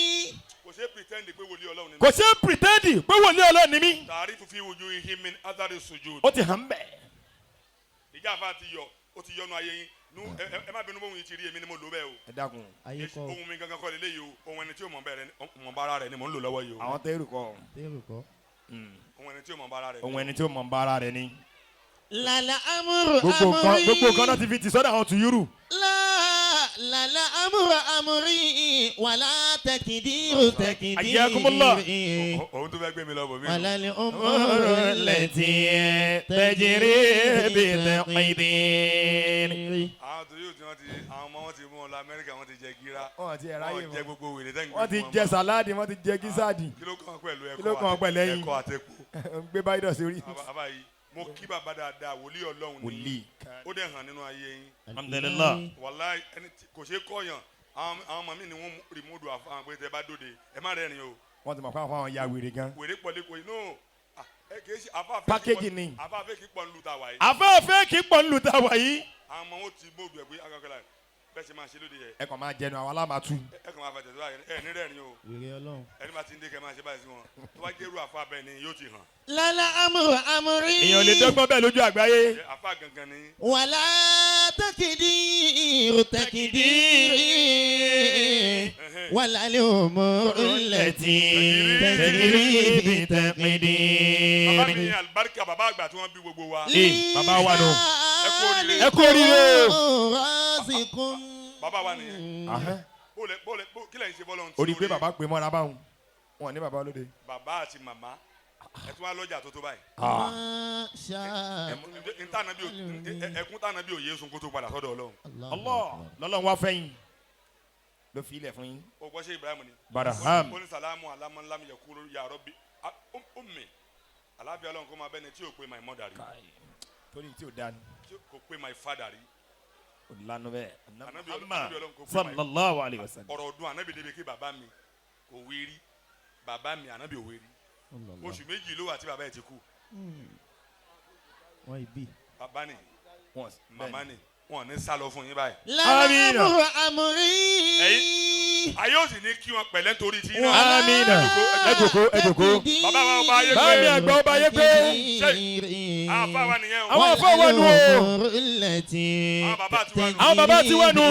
Speaker 2: kò ṣe pretend pé wòlíì ọlọ́run ni mí.
Speaker 1: kò ṣe pìrìtẹ́ndì pé wòlíì ọlọ́run ni mí.
Speaker 2: tààrí fífi wojú ihi min adari sujud.
Speaker 1: ó ti hàn bẹ́ẹ̀.
Speaker 2: ìjà àfa ti yọ ó ti yọnu ayé yín ẹ má bínú bóun yìí ti rí èmi ni mo lò bẹ́ẹ̀ o.
Speaker 1: ẹ dákun.
Speaker 3: ayé kọ́
Speaker 2: ohun mi gangan kọ́ lélẹ́yìí o ohun ẹni tí yóò mọ̀ bára rẹ̀ ni mò ń lò lọ́wọ́ yìí o.
Speaker 1: àwọn tẹ́rù kọ́.
Speaker 2: ohun ẹni tí yóò mọ̀ bára rẹ̀.
Speaker 1: ohun ẹni tí ó mọ̀ bára rẹ̀ ni.
Speaker 3: lálẹ́ amúrú
Speaker 1: gbogbo kan náà ti fi ti sọ́dọ̀ àwọn tuyúrù.
Speaker 3: lálẹ́ amúrú amúrí wàlá tẹ̀kìdìrú tẹ̀kìdìrú.
Speaker 1: Ayyakumullah.
Speaker 2: òun tó fẹ́ gbé mi lọ bò mí.
Speaker 3: wàlálẹ̀ òmùrú lẹ́tì
Speaker 1: tẹ̀jìrì bí tẹ̀kìdì.
Speaker 2: àwọn tó yóò tí wọ́n ti àwọn ọmọ wọn ti mú ọ lọ Amẹ́ríkà wọ́n ti jẹ gíra.
Speaker 1: wọ́n ti ẹ̀rá yìí
Speaker 2: wọ́n jẹ gbogbo wèrè tẹ́ǹgbẹ́.
Speaker 1: wọ́n ti jẹ sàláàdì wọ́n ti jẹ gísáàdì.
Speaker 2: kí ló kàn pẹ̀lú
Speaker 1: ẹ̀kọ́
Speaker 2: àtẹ̀kù.
Speaker 1: gbé báyìí dọ̀ sórí.
Speaker 2: bàbá yìí mo kí bàbá dáadáa wòlíì ọlọ́run ni.
Speaker 1: wòlíì.
Speaker 2: ó dẹ̀ hàn nínú ayé yín.
Speaker 1: alhamdulillah.
Speaker 2: wàláì ẹni kò ṣeé kọ̀yàn àwọn ọmọ mi ni wọ́n rìmúdù àfahàn pé tẹ bá dóde ẹ má rẹ́rìn o.
Speaker 1: wọ́n ti mọ̀ fún àwọn ya wèrè gan.
Speaker 2: wèrè pọ̀ lẹ́kọ̀ọ́ yìí no kì í ṣe afáfẹ́
Speaker 1: pákéjì ni.
Speaker 2: afáfẹ́ kì í pọ̀ nílùú tàwa yìí.
Speaker 1: afẹ́fẹ́ kì í pọ̀ nílùú tàwa yìí.
Speaker 2: àwọn ọmọ wọn ti bóòdù ẹ̀ pé akọkọlá bẹ́ẹ̀ ṣe máa ṣe lóde yẹ.
Speaker 1: ẹ kàn máa jẹnu àwọn alámàtú.
Speaker 2: ẹ kàn máa fẹ́ tẹ̀síwájú ẹ ní rẹ́rìn o.
Speaker 3: wèrè ọlọ́run.
Speaker 2: ẹni bá ti ń dé kẹ́ máa ṣe báyìí sí wọn tó bá jẹ́rú àfa bẹ́ẹ̀ ni yóò ti hàn.
Speaker 3: lálẹ́ amúrú amúrí.
Speaker 1: èèyàn lè dọ́gbọ́n bẹ́ẹ̀ lójú àgbáyé.
Speaker 2: àfa gangan ni.
Speaker 3: wàlá tẹ̀kìdìrú tẹ̀kìdìrú. wàlálẹ̀ òmùrú lẹ́tì tẹ̀jìrì ibi tẹ̀kìdì.
Speaker 2: bàbá mi ní alibarika bàbá àgbà tí wọ́n bí gbogbo wa.
Speaker 1: bàbá wa nù.
Speaker 3: ẹ
Speaker 1: kú oríire.
Speaker 2: bàbá wa nìyẹn. kí lẹ́yìn ṣe bọ́lọ̀ ń tí.
Speaker 1: orí pé bàbá pè mọ́ra báwọn wọn ní bàbá olóde.
Speaker 2: bàbá àti màmá ẹ tún wá lọ́jà tó tó báyìí. ẹkún tànà bí òye sun kó tó padà sọ́dọ̀ Ọlọ́run.
Speaker 1: lọ́lọ́run wá fẹ́yìn ló fi ilẹ̀ fún yín.
Speaker 2: o gbọ́ ṣe Ibrahim ni.
Speaker 1: Baraham.
Speaker 2: ó ní salamu alamulam yakuru ya Rabbi ummi alábíà Ọlọ́run kó máa bẹ́ni tí ò pé my mother rí.
Speaker 1: torí tí ò dání.
Speaker 2: kò pé my father rí.
Speaker 1: olùlànà bẹ́ẹ̀.
Speaker 2: Ànábì Ọlọ́run kò pé my.
Speaker 1: sallallahu alayhi wa sallam.
Speaker 2: ọ̀rọ̀ ọdún ànábì débi kí bàbá mi kò wé rí bàbá mi ànábì ò wé rí. oṣù méjì ló wà tí bàbá yẹn ti kú.
Speaker 3: wọ́n ibi.
Speaker 2: bàbá ni màmá ni wọn ní sálọ fún yín báyìí.
Speaker 3: lálẹ́ amúrú amúrí.
Speaker 2: ayé ò sì ní kí wọn pẹ̀lẹ́ nítorí tí iná.
Speaker 1: amina ẹ jòkó.
Speaker 2: bàbá wa ọba ayé pé.
Speaker 1: báàmì àgbà ọba ayé pé.
Speaker 2: àwọn afá wa nìyẹn o.
Speaker 1: àwọn afá wa nù o.
Speaker 2: àwọn bàbá ti wà nù.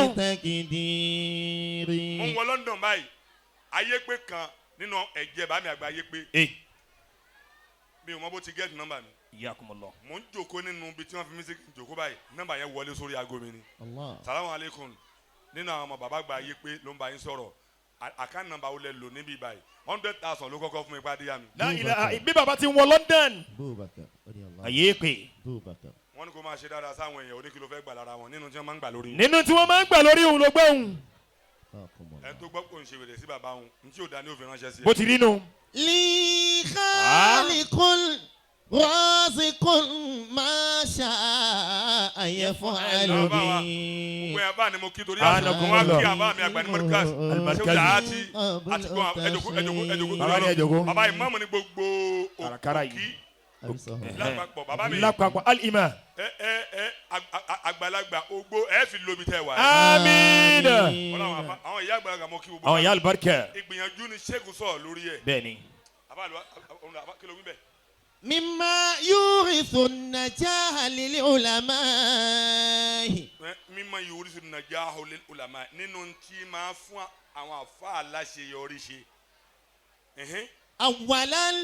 Speaker 3: mo
Speaker 2: ń wọ London báyìí ayé pé kan nínú ẹ̀jẹ̀ bàmí àgbà ayé pé. mi ò mọ bó ti gẹ́ẹ̀tì nọ́mbà mi.
Speaker 1: Iyakumullah.
Speaker 2: mo ń jòkó nínú ibi tí wọ́n fi mí sí jòkó báyìí nọ́mbà yẹn wọlé sórí aago mi ni. salamu aleykum nínú àwọn ọmọ bàbá gba ayé pé ló ń bá yín sọ̀rọ̀ àkáǹtì nọ́mbà wo lẹ lò níbí báyìí 100,000 ló kọ́kọ́ fún mi pàdé yá mi.
Speaker 1: bí bàbá ti ń wọ London ayé pé
Speaker 2: wọ́n ní kó máa ṣe dáadáa sáwọn èèyàn oníkìló fẹ́ gbà lára wọn nínú tí wọ́n máa ń gbà lórí.
Speaker 1: nínú tí wọ́n máa ń gbà lórí òun ló gbọ́ òun.
Speaker 2: ẹ tó gbọ́ pé òun ṣe wèrè sí bàbá òun ní tí ò dá ní òfin ránṣẹ́ sí ẹ.
Speaker 1: bó ti rí nu.
Speaker 3: li khaliqul raziqul ma sha'a yaf'alu bi.
Speaker 2: gbogbo ẹ̀ bá ni mo kí torí àsìkò wọn kí àbá mi àgbà ní mọ́ríkàsì ṣé ó dà á ti ẹjọ́kú bàbá ìmáàmù ní gbogbo òkì lápapọ̀ bàbá mi
Speaker 1: lápapọ̀ alima.
Speaker 2: àgbàlagbà ogbó ẹ fi lóbi tẹ wá.
Speaker 1: amiina.
Speaker 2: àwọn ìyá àgbàlagbà mo kí gbogbo.
Speaker 1: àwọn ìyá alibarika.
Speaker 2: ìgbìyànjú ni ṣẹ́gun sọ̀rọ̀ lórí ẹ̀.
Speaker 1: bẹ́ẹ̀ni.
Speaker 2: kí ló wí bẹ́ẹ̀.
Speaker 3: mimma yurithu najaha lil ulama.
Speaker 2: mimma yurithu najaha lil ulama nínú tí máa fún àwọn àfa aláṣeyọrí ṣe.
Speaker 3: awwalan.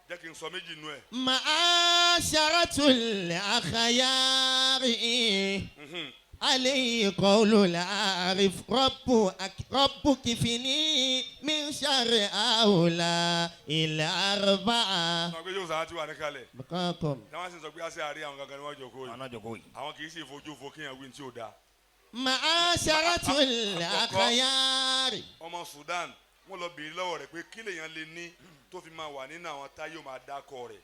Speaker 2: jẹ́ kí n sọ méjì nú ẹ̀.
Speaker 3: ma'asharatul akhyari. alayhi qawlul arif rabbu kifini min sharri awla ila arba'a.
Speaker 2: sọ pé yóò sáà tí wà ní kalẹ̀.
Speaker 3: bakakum.
Speaker 2: táwọn sì sọ pé àṣẹ àárẹ̀ àwọn gangan ni wọ́n jókòó yìí. àwọn kì í sì fojú fo kéèyàn wí tí ò dáa.
Speaker 3: ma'asharatul akhyari.
Speaker 2: ọmọ Sudan wọ́n lọ béèrè lọ́wọ́ rẹ̀ pé kí lèèyàn lè ní tó fi máa wà nínú àwọn táyé máa dákọ rẹ̀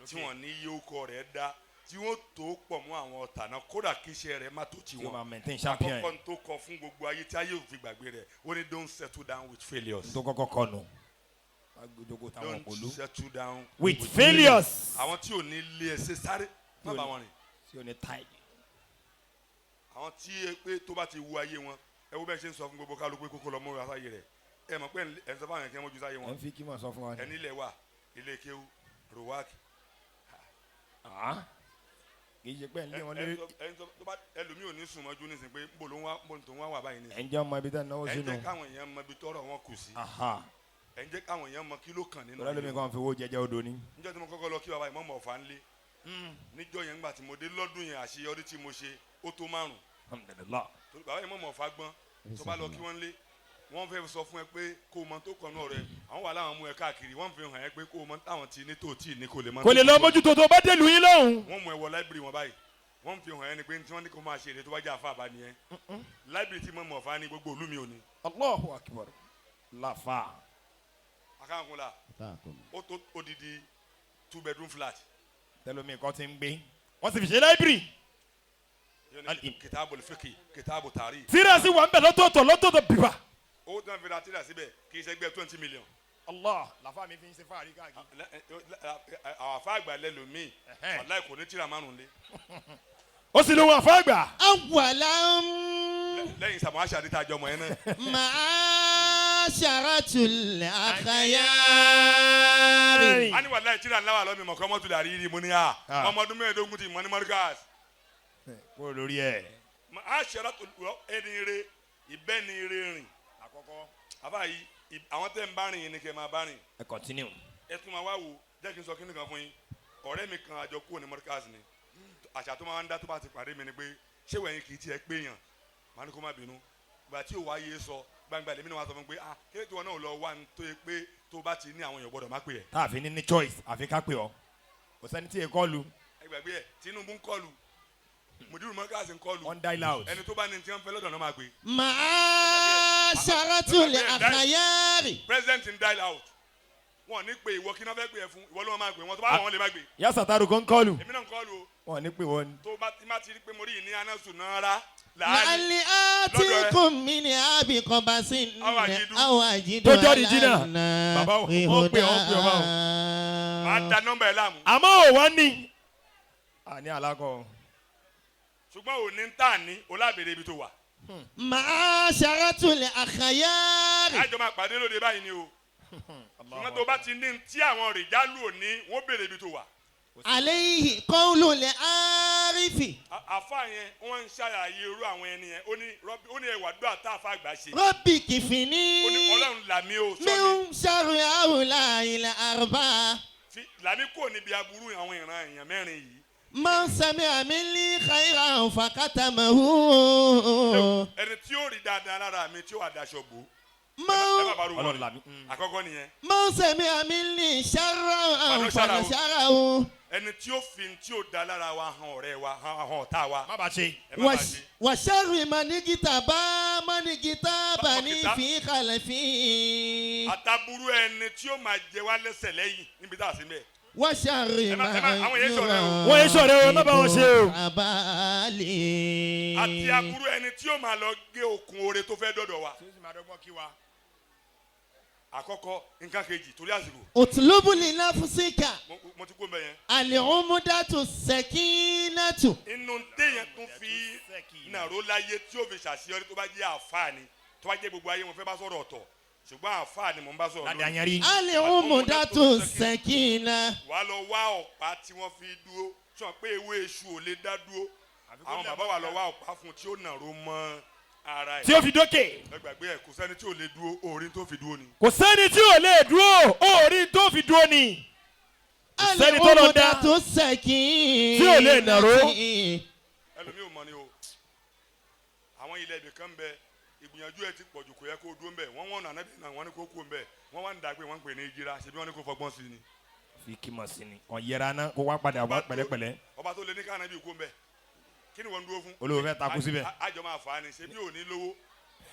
Speaker 2: tí wọ́n ní iye okọ rẹ̀ dá tí wọ́n tó pọ̀ mọ́ àwọn ọ̀tà náà kódà kí iṣẹ́ rẹ̀ má tó ti wọn. àkọ́kọ́ tó kọ fún gbogbo ayé tí ayé ò fi gbàgbé rẹ̀ ó ní don't settle down with failures.
Speaker 1: tó kọ́kọ́ kọ́ nù.
Speaker 2: don't settle down
Speaker 1: with failures.
Speaker 2: àwọn tí ò ní lé ẹsẹ̀ sáré má bá wọn rìn.
Speaker 1: tí ò ní táyì.
Speaker 2: àwọn tí pé tó bá ti wu ayé wọn ẹ wo bẹ́ẹ̀ ṣe ń sọ fún gbogbo kálukú pé kókó lọ mọ́ ìwà sáyé rẹ̀ ẹ mọ̀ pé ẹ sọ fún àwọn ẹ̀kẹ́ mọ́jú sáyé wọn.
Speaker 1: ẹ ń fi kí mọ̀ sọ fún wa ni.
Speaker 2: ẹni ilẹ̀ wà ilé kéwú rowak.
Speaker 1: kì í ṣe pé ǹlẹ́ wọn lé.
Speaker 2: ẹlòmíì ò ní sùn mọ́jú nísìnyí pé bó ló ń tó ń wá báyìí nísìnyí.
Speaker 1: ẹ ń jẹ́ ọmọ ibi tá náwó sínú.
Speaker 2: ẹ ń jẹ́ káwọn èèyàn mọ ibi tọ́rọ̀ wọn kù sí. ẹ ń jẹ́ káwọn èèyàn mọ kí ló kàn nínú.
Speaker 1: tọ́lá lómi kan fi owó jẹjẹ odò ni.
Speaker 2: níjọ́ tí mo kọ́kọ́ lọ kí bàbá ìmọ̀ ọ̀fà ń lé. níjọ́ yẹn ńgbà tí mo dé lọ́dún yẹn àṣeyọrí tí mo ṣe ó tó 5.
Speaker 1: alhamdulillah.
Speaker 2: bàbá ìmọ̀ ọ̀fà gbọ́n tó bá lọ kí wọ́n lé wọ́n fẹ́ sọ fún ẹ pé kó o mọ tó kàn náà rẹ àwọn wà láwọn mú ẹ káàkiri wọ́n fi hàn ẹ pé kó o mọ táwọn ti ní tó tí ní kò lè mọ.
Speaker 1: kò lè lọ mójútó tó bá délùú yín lọ́hùn.
Speaker 2: wọ́n mú ẹ wọ láìbírì wọn báyìí wọ́n fi hàn ẹ ni pé tí wọ́n ní kó máa ṣe èdè tó bá jẹ́ àfa àbá nìyẹn láìbírì tí mo mọ̀ fà ní gbogbo òlú mi ò ní.
Speaker 1: Allahu akbar. lafa.
Speaker 2: akáǹkúnla ó tó odidi 2 bedroom flat.
Speaker 1: tẹlomi kan ti ń gbé wọ́n sì fi ṣe láìbírì.
Speaker 2: kìtàbù fíkì kìtàbù tàrí.
Speaker 1: tírasì wà ń bẹ̀ lọ́tọ̀ọ̀tọ̀ bíbá.
Speaker 2: owó tí wọ́n fi ra tíra síbẹ̀ kì í ṣe gbé 20 million.
Speaker 1: Allah lafa mi fi ń ṣe fáàrí káàkiri.
Speaker 2: àwọn afa àgbà lẹ́lòmíì wàláì kò ní tíra 5 lé.
Speaker 1: ó sì lóhun àfa àgbà.
Speaker 3: awwalan.
Speaker 2: lẹ́yìn sàmú aṣáájú tá a jọ mọ̀ yẹn náà.
Speaker 3: ma'asharatul akhyari.
Speaker 2: a ní wàláì tíra ńlá wà lọ́mí mọ̀ kọ́ mọ́tò dàrí rí mu ní a ọmọdún 15 ti mọ́ ní mọ́ríkàs.
Speaker 1: kó lórí ẹ̀.
Speaker 2: ma'asharatul ẹni rẹ ìbẹ́ni rẹ rìn. àkọ́kọ́ àbá yìí àwọn tẹ́ ń bá rìn yìí ni kẹ́ máa bá rìn.
Speaker 1: ẹ continue.
Speaker 2: ẹ tún máa wá wò jẹ́ kí n sọ kí nìkan fún yín ọ̀rẹ́ mi kan àjọ kúrò ní mọ́ríkàs ni àṣà tó máa ń dá tó bá ti pàdé mi ni pé ṣé wẹ̀yìn kì í tiẹ̀ pé yàn máa ní kó má bínú ìgbà tí òwò ayé sọ gbangba lèmi náà wá sọ fún mi pé kí ló náà lọ wá tó yẹ pé tó bá ti ní àwọn èèyàn gbọ́dọ̀ má pè ẹ́.
Speaker 1: tá a fi ní choice àfi ká pè ọ́ kò sẹ́ni tí ẹ kọlu.
Speaker 2: ẹgbàgbé ẹ Tinubu ń kọlu Mudiru Mọ́ríkàsì ń kọlu
Speaker 1: on dial out.
Speaker 2: ẹni tó bá ní tí wọ́n fẹ́ lọ́dọ̀ náà máa gbé.
Speaker 3: ma'asharatul akhyari.
Speaker 2: president ń dial out wọn ní pé ìwọ kí náà fẹ́ pè ẹ́ fún ìwọ ló máa gbé wọn tó bá wọn lè má gbé.
Speaker 1: yà sàtàrù kan kọlu.
Speaker 2: èmi náà ń kọlu o.
Speaker 1: wọn ní pé wọn.
Speaker 2: tó bá ti rí pé mo rí ìní anásù náà rá.
Speaker 3: la'alli atikum min abi qabasin aw ajidu
Speaker 1: tó jọ́ di jìnnà. bàbá wọn pè wọn pè wọn báwọn.
Speaker 2: máa da nọ́mbà ẹ̀ láàmú.
Speaker 1: àmọ́ ò wá ní. àní alákọ̀.
Speaker 2: ṣùgbọ́n ò ní ń tà ní olábèrè ibi tó wà.
Speaker 3: ma'asharatul akhyari.
Speaker 2: àjọ máa pàdé lóde báyìí ni o. ṣùgbọ́n tó bá ti ní tí àwọn rìjálù òní wọ́n béèrè ibi tó wà.
Speaker 3: alayhi qawlul arifi.
Speaker 2: àfa yẹn wọ́n ń ṣàlàyé irú àwọn ẹni yẹn ó ní ẹwà dúrà tá a fa àgbà ṣe.
Speaker 3: rabbi kifini.
Speaker 2: ó ní Ọlọ́run làmí o sọ mi.
Speaker 3: min sharri awla ila arba.
Speaker 2: làmí kò níbi aburú àwọn ìran èèyàn 4 yìí.
Speaker 3: Man sami'a minni khayran fakatamahu.
Speaker 2: ẹni tí ó rí dáadáa lára mi tí ó wà daṣọ bò.
Speaker 3: Man
Speaker 2: àkọ́kọ́ nìyẹn.
Speaker 3: Man sami'a minni sharran fanasharahu.
Speaker 2: ẹni tí ó fi tí ó da lára wa hàn ọ̀rẹ́ wa hàn ọ̀tá wa.
Speaker 1: má bàa ṣe.
Speaker 3: wa sharri manigtabani fi khalfi.
Speaker 2: àtàbúrú ẹni tí ó máa jẹ wá lẹ́sẹ̀ lẹ́yìn níbi tá a sí mẹ́.
Speaker 3: wa sharri man
Speaker 1: wọ́n yé sọ̀rọ̀ o má bá wọn ṣe o.
Speaker 2: àti aburú ẹni tí ó máa lọ gé okùn oore tó fẹ́ dọ̀dọ̀ wa. àkọ́kọ́ nǹkan kejì torí àsìkò.
Speaker 3: utlubu li nafsika.
Speaker 2: mo ti kó mbẹ yẹn.
Speaker 3: al-umdatu sakinatu.
Speaker 2: inú téèyàn tún fi nàró láyé tí ó fi ṣàṣeyọrí tó bá jẹ́ àfáàní tó bá jẹ́ gbogbo ayé wọn fẹ́ bá sọ̀rọ̀ ọ̀tọ̀ ṣùgbọ́n àfáàní mo ń bá sọ̀rọ̀ lónìí.
Speaker 3: al-umdatu sakina.
Speaker 2: wàá lọ wá ọ̀pá tí wọ́n fi dúró sọ pé ewé èṣù ò lè dá dúró àwọn bàbá wa lọ wá ọ̀pá fún tí ó nàró mọ́ ara ẹ̀.
Speaker 1: tí ó fi dókè.
Speaker 2: ẹ gbàgbé ẹ kò sẹ́ni tí ò lè dúró orin tó fi dúró ni.
Speaker 1: kò sẹ́ni tí ò lè dúró orin tó fi dúró ni. sẹ́ni tó lọ dá
Speaker 3: al-umdatu sakina.
Speaker 1: tí ò lè nàró.
Speaker 2: ẹlòmíì ò mọ ni o àwọn ilẹ̀ ibì kan bẹ ìgbìyànjú ẹ ti pọ̀jù kò yẹ kó dúró mbẹ wọ́n nà nábì náà wọ́n ní kó kú mbẹ wọ́n wá ń dàgbé wọ́n ń pè ní ìjìra ṣebí wọ́n ní kó fọgbọ́n sí ni.
Speaker 1: fi kí ma sí ni ọ̀ yẹra ná kó wá padà wá pẹ̀lẹ́pẹ̀lẹ́.
Speaker 2: ọba tó lé ní káàná bí kú mbẹ kí ni wọ́n dúró fún.
Speaker 1: olówó fẹ́ takú síbẹ̀.
Speaker 2: àjọ máa fà á ni ṣebí ò ní lówó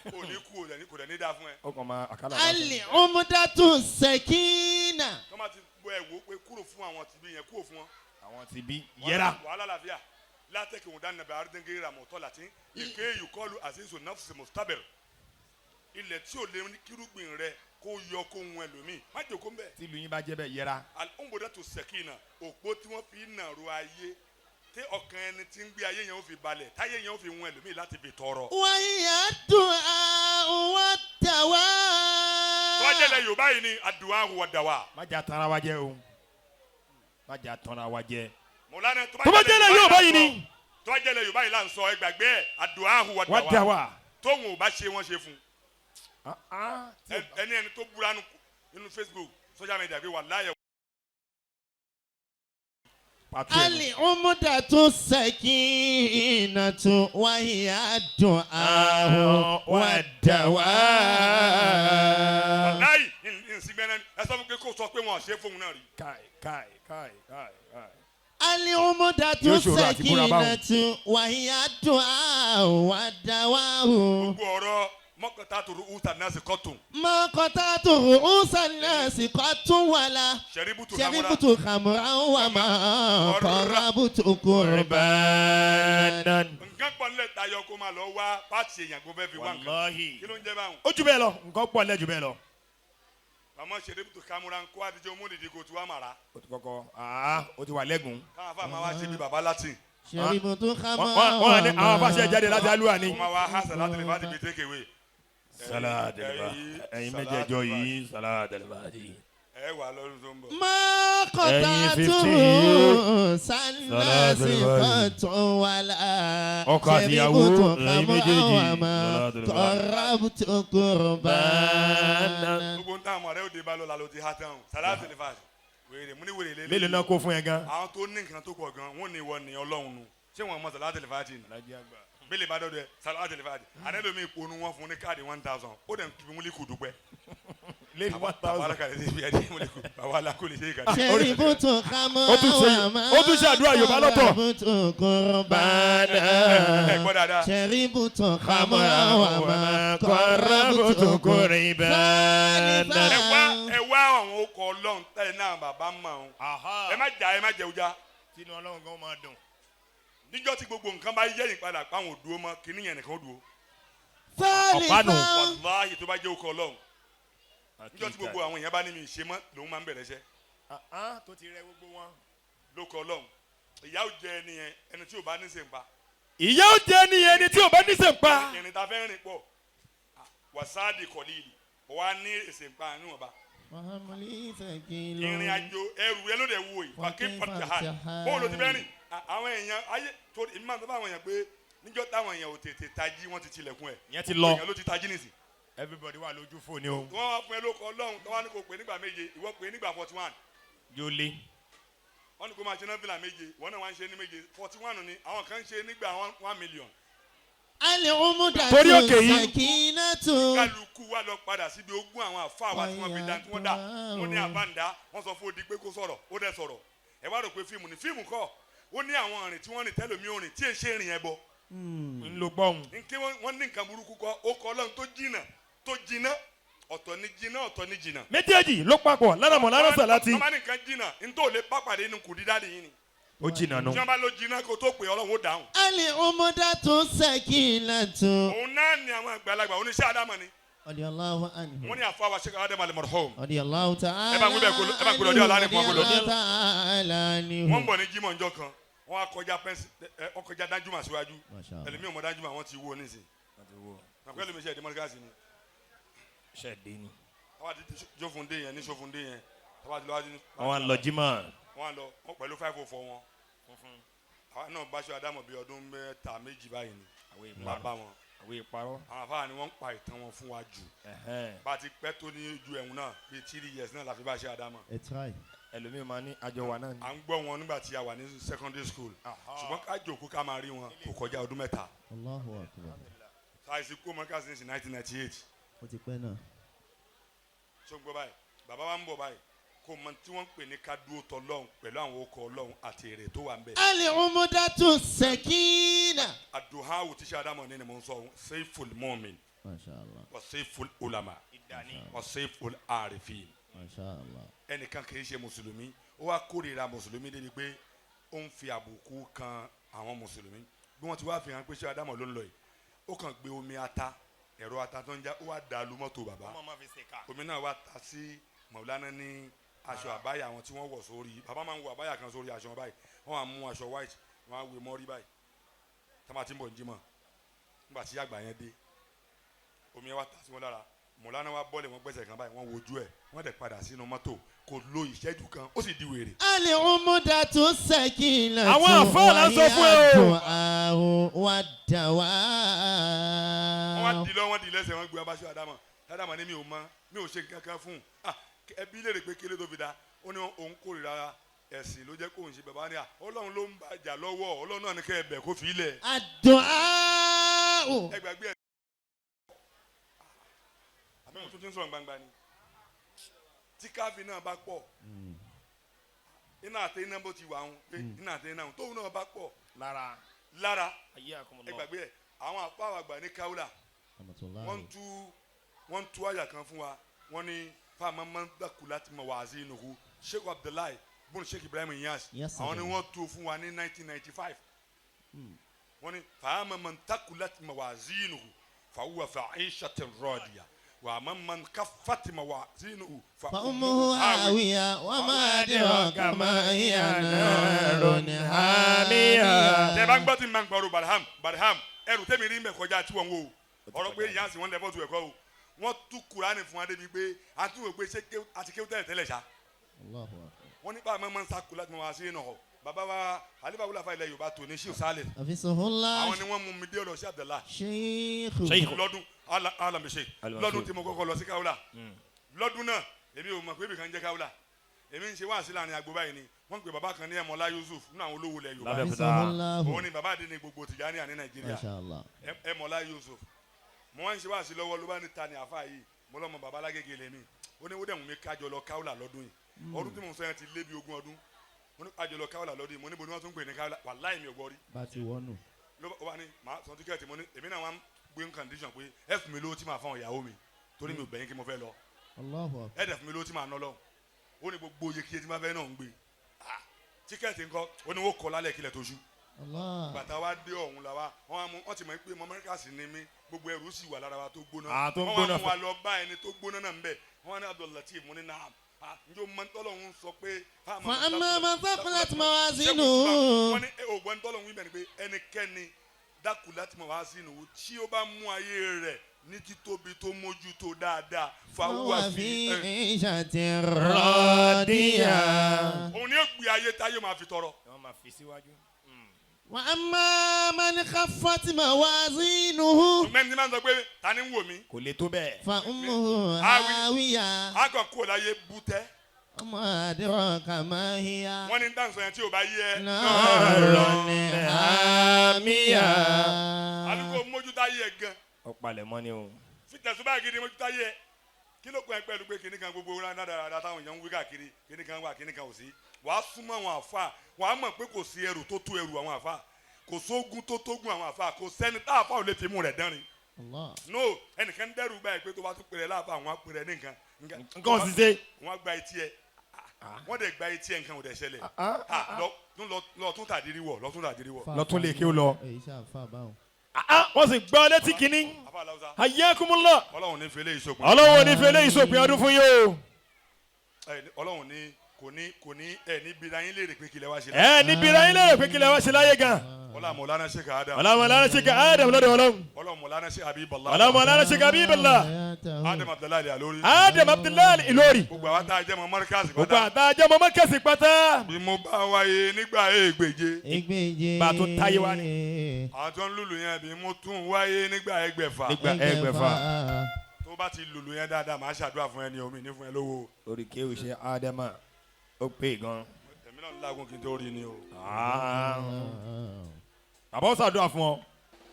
Speaker 2: ò ní kú kò dẹ̀ ní dáa fún ẹ.
Speaker 1: ó kàn máa àkàlà.
Speaker 3: al-umdatu sakina.
Speaker 2: tọ́mà ti gbọ́ ẹ̀ wò pé kúrò fún àwọn tìbí yẹn kúrò fún wọn.
Speaker 1: àwọn ti bí yẹra.
Speaker 2: wàhálà làbíyà látẹ̀kẹ̀ wọn dáná bẹ àrídẹ́gẹ́ ra mọ̀tọ́ láti èké yìí kọlu àṣeyìṣò nafsi mustabir ilẹ̀ tí ò lè ní kírúgbìn rẹ kó yọ kó hun ẹlòmíì má jòkó ń bẹ̀.
Speaker 1: tí ìlú yín bá jẹ́ bẹ́ẹ̀ yẹra.
Speaker 2: al-umdatu sakina òpó tí wọ́n fi nàró ayé tí ọkàn ẹni tí ń gbé ayé yẹn ó fi balẹ̀ táyé yẹn ó fi hun ẹlòmíì láti fi tọrọ.
Speaker 3: wa yad'a wa dawa.
Speaker 2: tọ́jẹ́lẹ̀ yorùbá yìí ni àdúà wa dawa.
Speaker 1: má jà tanra wa jẹ o má jà tanra wa jẹ.
Speaker 2: mọ̀lánà
Speaker 1: tó bá jẹ́lẹ̀ yorùbá yìí ni.
Speaker 2: tọ́jẹ́lẹ̀ yorùbá yìí là ń sọ ẹgbàgbé àdúà wa dawa tóun ò bá ṣe wọ́n ṣe fún ẹni tó búra nínú Facebook social media pé wà láyé.
Speaker 3: al-umdatu sakinatu wa hiya du'ahu wa dawa.
Speaker 2: wàláyì ìsìgbẹ́nẹ́ ẹ sọ fún pé kó sọ pé wọn ò ṣe fóun náà rí.
Speaker 1: káì.
Speaker 3: al-umdatu sakinatu wa hiya du'ahu wa dawa.
Speaker 2: gbogbo ọ̀rọ̀ mọ́kàntà tó rúùsà náà sì kọ́tùn.
Speaker 3: mọ́kàntà tó rúùsà náà sì kọ́tùn wàlà. sẹ́ríbùtù khamra wà má kọ́rábùtù kurbanan.
Speaker 2: nǹkan pọ̀ nílẹ̀ tayọ kó máa lọ wá pàṣẹ èèyàn kó fẹ́ fi wá nǹkan. kí ló ń jẹ́ báwọn.
Speaker 1: ó jù bẹ́ẹ̀ lọ nǹkan pọ̀ nílẹ̀ jù bẹ́ẹ̀ lọ.
Speaker 2: màmá sẹ́ríbùtù khamra ń kó àdìjọ múlìdí kò tí wàá màrà.
Speaker 1: ó ti kọ́kọ́ ó ti wà lẹ́gùn.
Speaker 2: káwọn afá máa wá ṣe bí baba latin.
Speaker 3: sẹ́ríbùtù khamra
Speaker 1: wọ́n ní àwọn afáṣẹ jáde láti alúwa ni.
Speaker 2: wọ́n máa wá hásà láti lè bá ti gbé tékèwé.
Speaker 1: Salat al-Fati ẹ̀yin mẹ́jẹ̀ẹ̀jọ yìí Salat al-Fati.
Speaker 2: ẹ wà lọ́dún tó ń bọ̀.
Speaker 3: má kọ́tà tó sànàsì kọ́tù wàlà.
Speaker 1: ọkọ àtìyàwó ẹ̀yin méjèèjì
Speaker 3: Salat al-Fati. kọ́rábùtù kurbanan.
Speaker 2: gbogbo ntàn mọ̀ rẹ ó de bá lọ la ló ti há tán o Salat al-Fati wèrè mú ní wèrè lélẹ̀.
Speaker 1: mélòó náà kó fún ẹ gan.
Speaker 2: àwọn tó ní nǹkan tó pọ̀ gan wọ́n ní ìwọ ní ọlọ́run nu ṣé wọ́n mọ Salat al-Fati ni. bẹ́lẹ̀ bá dọ́dọ̀ ẹ Salat al-Fati ànẹ́lómi ìponu wọn fún ní káàdì 1000 ó dẹ̀ ń kí múlí kù dúpẹ́.
Speaker 1: lẹ́yìn 1000.
Speaker 2: bàbá kàlẹ́ sí ibi ẹ̀dí múlí kù bàbá alákò lè ṣe é kàdé.
Speaker 3: sẹ́ríbùtù khamra
Speaker 1: ó tún ṣe àdúrà Yorùbá lọ́tọ̀.
Speaker 3: kọ́rábùtù kurbanan.
Speaker 2: ẹ gbọ́ dáadáa.
Speaker 3: sẹ́ríbùtù khamra wà má kọ́rábùtù kurbanan.
Speaker 2: ẹ wá àwọn okọ̀ ọlọ́run tẹ́ ẹ náà bàbá mọ̀ ọ́n. ẹ má jà ẹ má jẹ ọjà.
Speaker 1: tinú Ọlọ́run gan máa dùn.
Speaker 2: níjọ́ tí gbogbo nǹkan bá yẹ̀yìn padà páwọn ò dúró mọ́ kíní yẹn nìkan dúró.
Speaker 1: ọ̀pánu.
Speaker 2: wàláhì tó bá jẹ́ okọ̀ ọlọ́run. níjọ́ tí gbogbo àwọn èèyàn bá ní mi ṣe mọ́ lòun máa ń bẹ̀rẹ̀ iṣẹ́.
Speaker 1: tó ti rẹ gbogbo wọn.
Speaker 2: lókọ̀ ọlọ́run ìyá ò jẹ ẹni yẹn ẹni tí ò bá ní ṣe ń pa.
Speaker 1: ìyá ò jẹ ẹni yẹn ẹni tí ò bá ní ṣe ń pa.
Speaker 2: ìrìn ta fẹ́ rìn pọ̀ wàsáàdì kọ̀lìlì wà ní èsè ń pa níwọ̀nba. ìrìn àjò ẹrù rẹ ló dẹ̀ wò yìí wàkí pàtàkì bóòlù ti fẹ́ rìn àwọn èèyàn ayé tó èmi máa ń sọ fún àwọn èèyàn pé níjọ́ táwọn èèyàn ò tètè tají wọ́n ti tilẹ̀kùn ẹ̀.
Speaker 1: ìyẹn ti lọ
Speaker 2: èèyàn ló ti tají nìsín.
Speaker 1: everybody wà lójú fóònù o.
Speaker 2: wọ́n wá fún ẹ lóko ọlọ́run tó wá ní kò pé nígbà méje ìwọ pé nígbà 41.
Speaker 1: yóò lé.
Speaker 2: wọ́n ní kó máa ṣe náà fìlà méje wọ́n náà wá ń ṣe ní méje 41 ni àwọn kan ń ṣe nígbà 1 million.
Speaker 3: torí òkè yìí
Speaker 2: kálukú wa lọ padà síbi ogún àwọn àfa wa tí wọ́n fi dá tí wọ́n dá wọ́n ní àbáǹdá wọ́n sọ fún odi pé kó sọ̀rọ̀ ó dẹ̀ sọ̀rọ̀ ẹ wá rò pé fíìmù ni fíìmù kọ́ ó ní àwọn ọ̀rìn tí wọ́n rìn tẹ́lómi òrìn tí èṣe ìrìn ẹ̀ bọ̀
Speaker 1: ń lo gbọ́hùn.
Speaker 2: nkí wọ́n ní nǹkan burúkú kọ́ ó kọ́ ọlọ́run tó jìnnà ọ̀tọ̀ ní jìnnà ọ̀tọ̀ ní jìnnà.
Speaker 1: méjèèjì ló papọ̀ lára mọ̀ lára sàlátì.
Speaker 2: ọmọ nìkan jìnnà ntọ́ lè pápádé inú kùdídá nìyí ni.
Speaker 1: ó jìnnà nù.
Speaker 2: tí wọ́n bá lọ jìnnà kó tó pè ọlọ́run ó dáhùn. òun náà ni àwọn àgbàlagbà oníṣẹ́ àdámọ̀ ni. wọ́n ní àfọwọ́ ṣe káwá dẹ́mọ̀ al-marhum. ẹ bá ń gbé ọdẹ ọ̀la ni fún ọgbọ́dọ̀. wọ́n ń bọ̀ ní jímọ̀ njọ́ kan wọ́n á kọjá dájúmọ̀ síwájú ẹlòmíì ọmọ dájúmọ̀ wọ́n ti wó nísìn. àpẹẹrẹ mi ṣe ẹ̀dí mọ́ríkàsì ni.
Speaker 1: ṣẹ̀dé ni.
Speaker 2: àwa ti jófundé yẹn ní sófundé yẹn.
Speaker 1: wọ́n lọ jímọ̀.
Speaker 2: wọ́n lọ pẹ̀lú 504 wọn. àwa náà bá ṣe àdámọ̀ bíi ọdún mẹ́ta méjì báyìí ni. bàbá wọn.
Speaker 1: àwọn ìparọ́.
Speaker 2: àwọn afáà ni wọ́n ń pa ìtàn wọn fún wa jù. bá a ti pẹ́ tó ní ju ẹ̀hún náà bíi 3 years náà la fi bá ṣe àdámọ̀.
Speaker 1: ẹlòmíì máa ní àjọ wa náà ni.
Speaker 2: à ń gbọ́ wọn nígbà tí a wà ní secondary school. ṣùgbọ́n ká jòkó ká máa rí wọn kò kọjá ọdún mẹ́ta. ṣáìsì kó mọ́ríkàsì ní 1998.
Speaker 3: ó ti pẹ́ náà.
Speaker 2: so gbọ́ báyìí bàbá wa ń bọ̀ báyìí kò mọ tí wọ́n ń pè ní kádúró tọ́lọ́hún pẹ̀lú àwọn okọ̀ ọlọ́hún àti èrè tó wà ń bẹ̀.
Speaker 3: al-umdatu sakina.
Speaker 2: àdùnháwù tíṣà àdámọ̀ ní ni mò ń sọ sayful mu'min wa sayful ulama wa sayful arifin. ẹnìkan kì í ṣe mùsùlùmí ó wá kórìíra mùsùlùmí débi pé ó ń fi àbùkù kan àwọn mùsùlùmí bí wọ́n ti wá fi hàn pé ṣé àdámọ̀ ló ń lọ yìí ó kàn gbé omi ata ẹ̀rọ ata tó ń já ó wá dà lu mọ́tò bàbá omi náà wá ta sí Mọ̀lánà ní aṣọ àbáyà àwọn tí wọ́n wọ̀ sórí bàbá máa ń wọ àbáyà kan sórí aṣọ wọn báyìí wọ́n á mú aṣọ white wọ́n á wé mọ́rí báyìí táwọn ti ń bọ̀ ní jímọ̀ nígbà tí àgbà yẹn dé omi yẹn wá ta sí wọn lára Mọ̀lánà wá bọ́ọ̀lì wọn gbẹ́sẹ̀ kan báyìí wọ́n wojú ẹ̀ wọ́n dẹ̀ padà sínú mọ́tò kò lo ìṣẹ́jú kan ó sì di wèrè.
Speaker 3: al-umdatu sakinatu.
Speaker 1: àwọn àfáà la sọ fún ẹ o.
Speaker 3: wà dà wá.
Speaker 2: wọ́n wá di lọ wọ́n di lẹ́sẹ̀ wọ́n gbé abáṣọ àdámọ̀ ní mi ò ṣe kankan fún un ẹbí lè rè pé kílé tó fi da ó ní òun kórìíra ẹ̀sìn ló jẹ́ kóun ṣe bàbá ní à ọlọ́run ló ń bàjá lọ́wọ́ ọlọ́run náà ní kẹ́ ẹ bẹ̀ kó fi ilẹ̀.
Speaker 3: àdùá.
Speaker 2: ẹ gbàgbé ẹ. àbẹ̀wò tó ti ń sọ̀rọ̀ gbangba ni tí káfí náà bá pọ̀ iná àti iná bó ti wà ń pé iná àti iná tóun náà bá pọ̀ lára ẹ gbàgbé ẹ àwọn àpá àgbà ní káwùlà wọ́n tú àyà kan fún wa wọ́n ní fáwọn máa ń dàkúlá tí mo wà á sí inú kú Sheikh Abdullahi bùn Sheikh Ibrahim Inyas àwọn ni wọ́n tú fún wa ní 1995 wọ́n ní fáwọn máa ń dàkúlá tí mo wà á sí inú kú fàwùwà fa'ishatin radiya wà á máa ń káfà tí mo wà á sí inú kú
Speaker 3: fa'ummuhu hawiya wa ma adraka ma hiya narun hamiya.
Speaker 2: tẹ́ bá ń gbọ́ tí n máa ń gbọ́rọ̀ Barham ẹrù tẹ́mi rí mẹ́kọjá tí wọ́n wò ọ̀rọ̀ pé ìyá sí wọn lẹ́fọ́ tu ẹ̀kọ́ o wọ́n tú Kùránì fún wa débi pé a tún wò pé ṣé àti kéwù tẹ́lẹ̀ ṣá. wọ́n nípa àmọ́ máa ń sakú láti mọ̀ wá sí iná ọ̀ bàbá wa alifa wúlàfà ilẹ̀ Yorùbá tó ní Sheikh Saleh àwọn ni wọ́n mú mi dé ọ̀dọ̀ sí Abdallah lọ́dún alamishe lọ́dún tí mo kọ́kọ́ lọ sí Kaula lọ́dún náà èmi ò mọ̀ pé ibì kan jẹ́ Kaula èmi ń ṣe wá sí láàrin àgbo báyìí ni wọ́n pe bàbá kan ní Ẹ̀mọ́lá Yusuf nínú àwọn olówó ilẹ̀ Yorùbá òun ni bàbá àdé ní gbogbo Tìjàníyà ní Nàìjíríà Ẹ̀mọ́lá Yusuf mo wá ń ṣe wá sí lọ́wọ́ ló bá ní ta ni àfa yìí mo lọ́mọ bàbá alágége lèmi ó ní ó dẹ̀ mú mi kájọ lọ Kaula lọ́dún yìí ọdún tí mo sọ yẹn ti lé bí 20 ọdún mo ní kájọ lọ Kaula lọ́dún yìí mo ní bo ni wọ́n tún gbé ní Kaula wàláhì mi ò gbọ́ rí.
Speaker 3: bá ti wọ́nù.
Speaker 2: ló wà ní màá sọ tíkẹ́ẹ̀tì mo ní èmi náà wá ń gbé condition pé ẹ fún mi lówó tí màá fáwọn ìyàwó mi torí mi ò bẹ̀yìn kí mo fẹ́ lọ ẹ dẹ̀ fún mi lówó tí màá ná lọ ó ní gbogbo iye kíye tí màá fẹ́ náà ń gbé tíkẹ́ẹ̀tì ńkọ́ ó ní wọ́n kọ́ lálẹ́ kílẹ̀ tó ṣú bàtà wa dé ọ̀hún la wa wọ́n ti mọ̀ pé mọ́mọ́ríkà sì ni mí gbogbo ẹrù sì wà lára wa tó gbóná wọ́n wá mú wa lọ bá ẹni tó gbóná náà ń bẹ̀ wọ́n ní Abdul Latif mo ní naam njó mọ́tọ́lọ́hún sọ pé.
Speaker 3: fàmà máa thaqulat mawazinu.
Speaker 2: wọ́n ní ògbọ́n tọ́lọ́hún wíbẹ̀ ni pé ẹnikẹ́ni thaqulat mawazinu tí ó bá mú ayé rẹ̀ ní títóbi tó mójútó dáadáa
Speaker 3: fahuwa fi 'ishatin radiya.
Speaker 2: òun ni ó gbé ayé táyé máa fi tọrọ.
Speaker 1: wọ́n máa fi síwájú.
Speaker 3: wa amma man khaffat mawazinuhu.
Speaker 2: mẹ́ni tí máa ń sọ pé ta ni ń wò mí.
Speaker 1: kò lè tó bẹ́ẹ̀.
Speaker 3: fa ummuhu hawiya.
Speaker 2: a kàn kó láyé bútẹ́
Speaker 3: ọmọ àdìrọ̀ kàmáhíyá.
Speaker 2: wọ́n ní dáǹsọ̀ yẹn tí ò bá yẹ.
Speaker 3: náà ní àmìyá.
Speaker 2: àdúgbò mójútá yẹ gan.
Speaker 1: ọ̀pàlẹ̀ mọ́ ni o.
Speaker 2: fi tẹ̀sùbá gidi mójútá yẹ. kí ló kọ́ ẹ pẹ̀lú pé kíní kan gbogbo dáadáa táwọn èèyàn ń wí káàkiri kíní kan wà kíní kan ò sí. wàá súnmọ́ àwọn àfa wàá mọ̀ pé kò sí ẹrù tó tó ẹrù àwọn àfa kò sógun tó tógun àwọn àfa kò sẹ́ni tá àfa ò lè fi mú rẹ̀ dánrin. no ẹnìkan dẹ́rù báyìí pé tó bá tún pèrè láàbà àwọn apèrè ní nǹkan.
Speaker 1: nǹkan sì ṣe.
Speaker 2: wọ́n gba etí ẹ wọ́n dẹ̀ gba etí ẹ nǹkan ò dẹ̀ ṣẹlẹ̀. lọ tún tàdírí wọ̀ lọ tún tàdírí wọ̀.
Speaker 1: lọ tún lè kí ó lọ.
Speaker 3: èyí ṣàfà báwọn.
Speaker 1: wọ́n sì gbọ́ létí kínní. hayyakumullah.
Speaker 2: ọlọ́run ní fẹlẹ́ ìṣòpin.
Speaker 1: ọlọ́run ní fẹlẹ́ ìṣòpin ọdún fún yìí o.
Speaker 2: ọlọ́run ní kò ní ẹ níbi ra yín léèrè pé kílẹ̀ wá ṣe
Speaker 1: láyé. níbi ra yín léèrè pé kílẹ̀ wá ṣe láyé gan.
Speaker 2: ọlá mọ̀lánà ṣe ká Adam.
Speaker 1: ọlá mọ̀lánà ṣe ká Adam lọ́dọ̀ ọlọ́run.
Speaker 2: ọlá mọ̀lánà ṣe Habiballah.
Speaker 1: ọlá mọ̀lánà ṣe ká Habiballah.
Speaker 2: Adam Abdullahi Alori.
Speaker 1: Adam Abdullahi Ilori.
Speaker 2: gbogbo àwọn tá a jẹ́ mọ́ mọ́ríkàsì pátá.
Speaker 1: gbogbo àtà jẹ́ mọ́ mọ́ríkàsì pátá.
Speaker 2: bí mo bá wáyé nígbà ègbèje.
Speaker 3: ègbèje.
Speaker 1: bá a tún táyé wá ni.
Speaker 2: àwọn tó ń lùlù yẹn bí mo tún wáyé nígbà ẹgbẹ̀fà.
Speaker 1: nígbà ẹgbẹ̀fà.
Speaker 2: tó bá ti lùlù yẹn dáadáa màá ṣàdúrà fún ẹni omi ní fún ẹ lówó.
Speaker 1: orí kéwì ṣe Ádámà ó pè gan.
Speaker 2: èmi náà ń lágùn kí n tó rí ni o.
Speaker 1: bàbá ó ṣàdúrà fún ọ.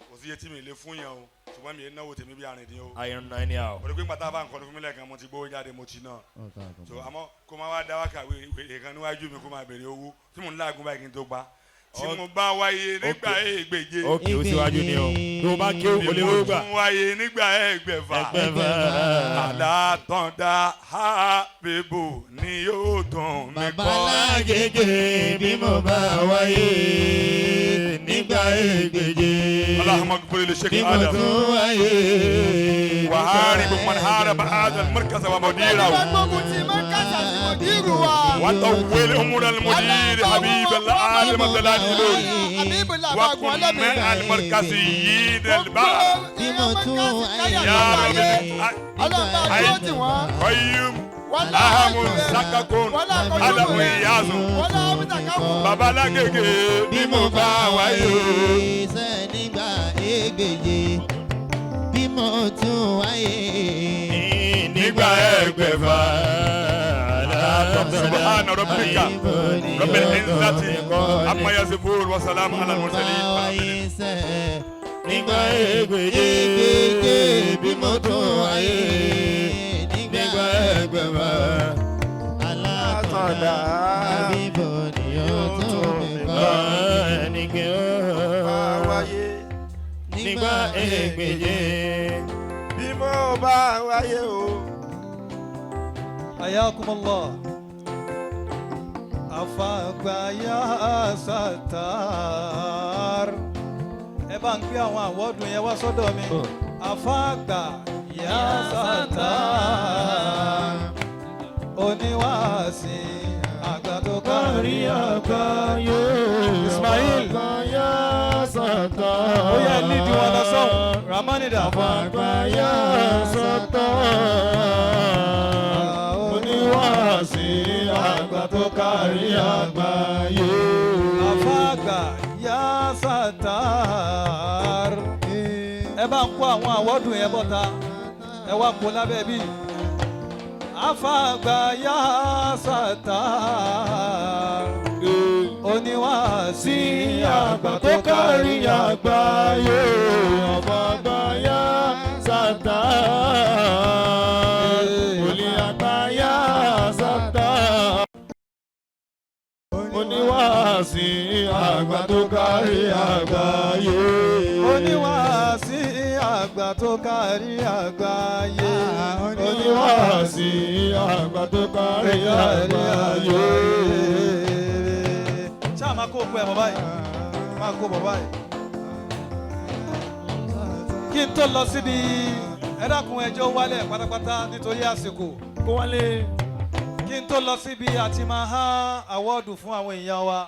Speaker 2: kò sí iye tí mi lè fún yẹn o ṣùgbọ́n mi lè náwó tèmi bí arìndín o.
Speaker 1: ayẹyẹ náà ni a o.
Speaker 2: olùgbé pátá bá ń kọ́ni fún mi lẹ́ẹ̀kan mo ti gbówó jáde mo ti náà. so àmọ́ kó máa wá dá wákà wèrè kan níwájú mi kó máa béèrè owó tí mò ń láàgùn báyìí kí n tó gbá. tí mo bá wáyé nígbà ègbèje.
Speaker 1: ó kì í síwájú ni o. tó bá kí o kò lè wó gbà.
Speaker 2: bí mo tún wáyé nígbà ẹgbẹ̀fà. àlàtọ̀dá Habibu ni yóò dùn mí kọ́.
Speaker 3: babalágége bí mo bá wáyé nígbà ègbèje.
Speaker 2: Allahumma ighfir li Sheikh
Speaker 3: bí mo
Speaker 2: Adam.
Speaker 3: tún wáyé.
Speaker 2: وهارب من هارب هذا المركز ومديره. وطول عمر المدير حبيب الله عالم الدلال وكن من المركزيين البعض. يا رب قيوم أهم سككون على ويازو babalágége bí mo bá wáyé.
Speaker 3: nígbà ègbèje bí mo tún wáyé.
Speaker 2: nígbà ẹgbẹ̀fà. سبحان ربك رب العزة عما يصفون وسلام على المرسلين.
Speaker 3: nígbà ègbèje bí mo tún wáyé. nígbà ẹgbẹ̀fà. alátọ̀dá àbíbò ni ó tún mi kọ́. nígbà wáyé. nígbà ègbèje bí mo bá wáyé o.
Speaker 5: Ayakumullah. Afagba ya Satar. Ẹ bá ń gbé àwọn àwọ́dù yẹn wá sọ́dọ̀ mi. Afagba ya Satar. Oníwàásí àgbà tó kárí àgbáyé. Ismail.
Speaker 3: ya Satar.
Speaker 5: Ó yẹ lídìí wọn lọ sọ́hùn. Ramanida.
Speaker 3: Afagba ya Satar. Oníwàásí àgbà tó kárí àgbáyé.
Speaker 5: Afagba ya Satar. Ẹ bá ń kó àwọn àwọ́dù yẹn bọ́ta. Ẹ wá kó lábẹ́ bí. Afagba ya Satar. Oníwàásí àgbà tó kárí àgbáyé.
Speaker 3: Afagba ya Satar. Olè àgbà ya Satar. Oníwàásí àgbà tó kárí àgbáyé.
Speaker 5: Oníwàásí àgbà tó kárí àgbáyé.
Speaker 3: Oníwàásí àgbà tó kárí àgbáyé.
Speaker 5: Ṣáà máa kó òkú ẹ̀ mọ́ báyìí. Máa kó bọ̀ báyìí. Kí n tó lọ síbi ẹ dákun ẹjọ́ wálẹ̀ pátápátá nítorí àsìkò.
Speaker 1: kó wálé.
Speaker 5: Kí n tó lọ síbi àti máa há àwọ́ọ̀dù fún àwọn èèyàn wa.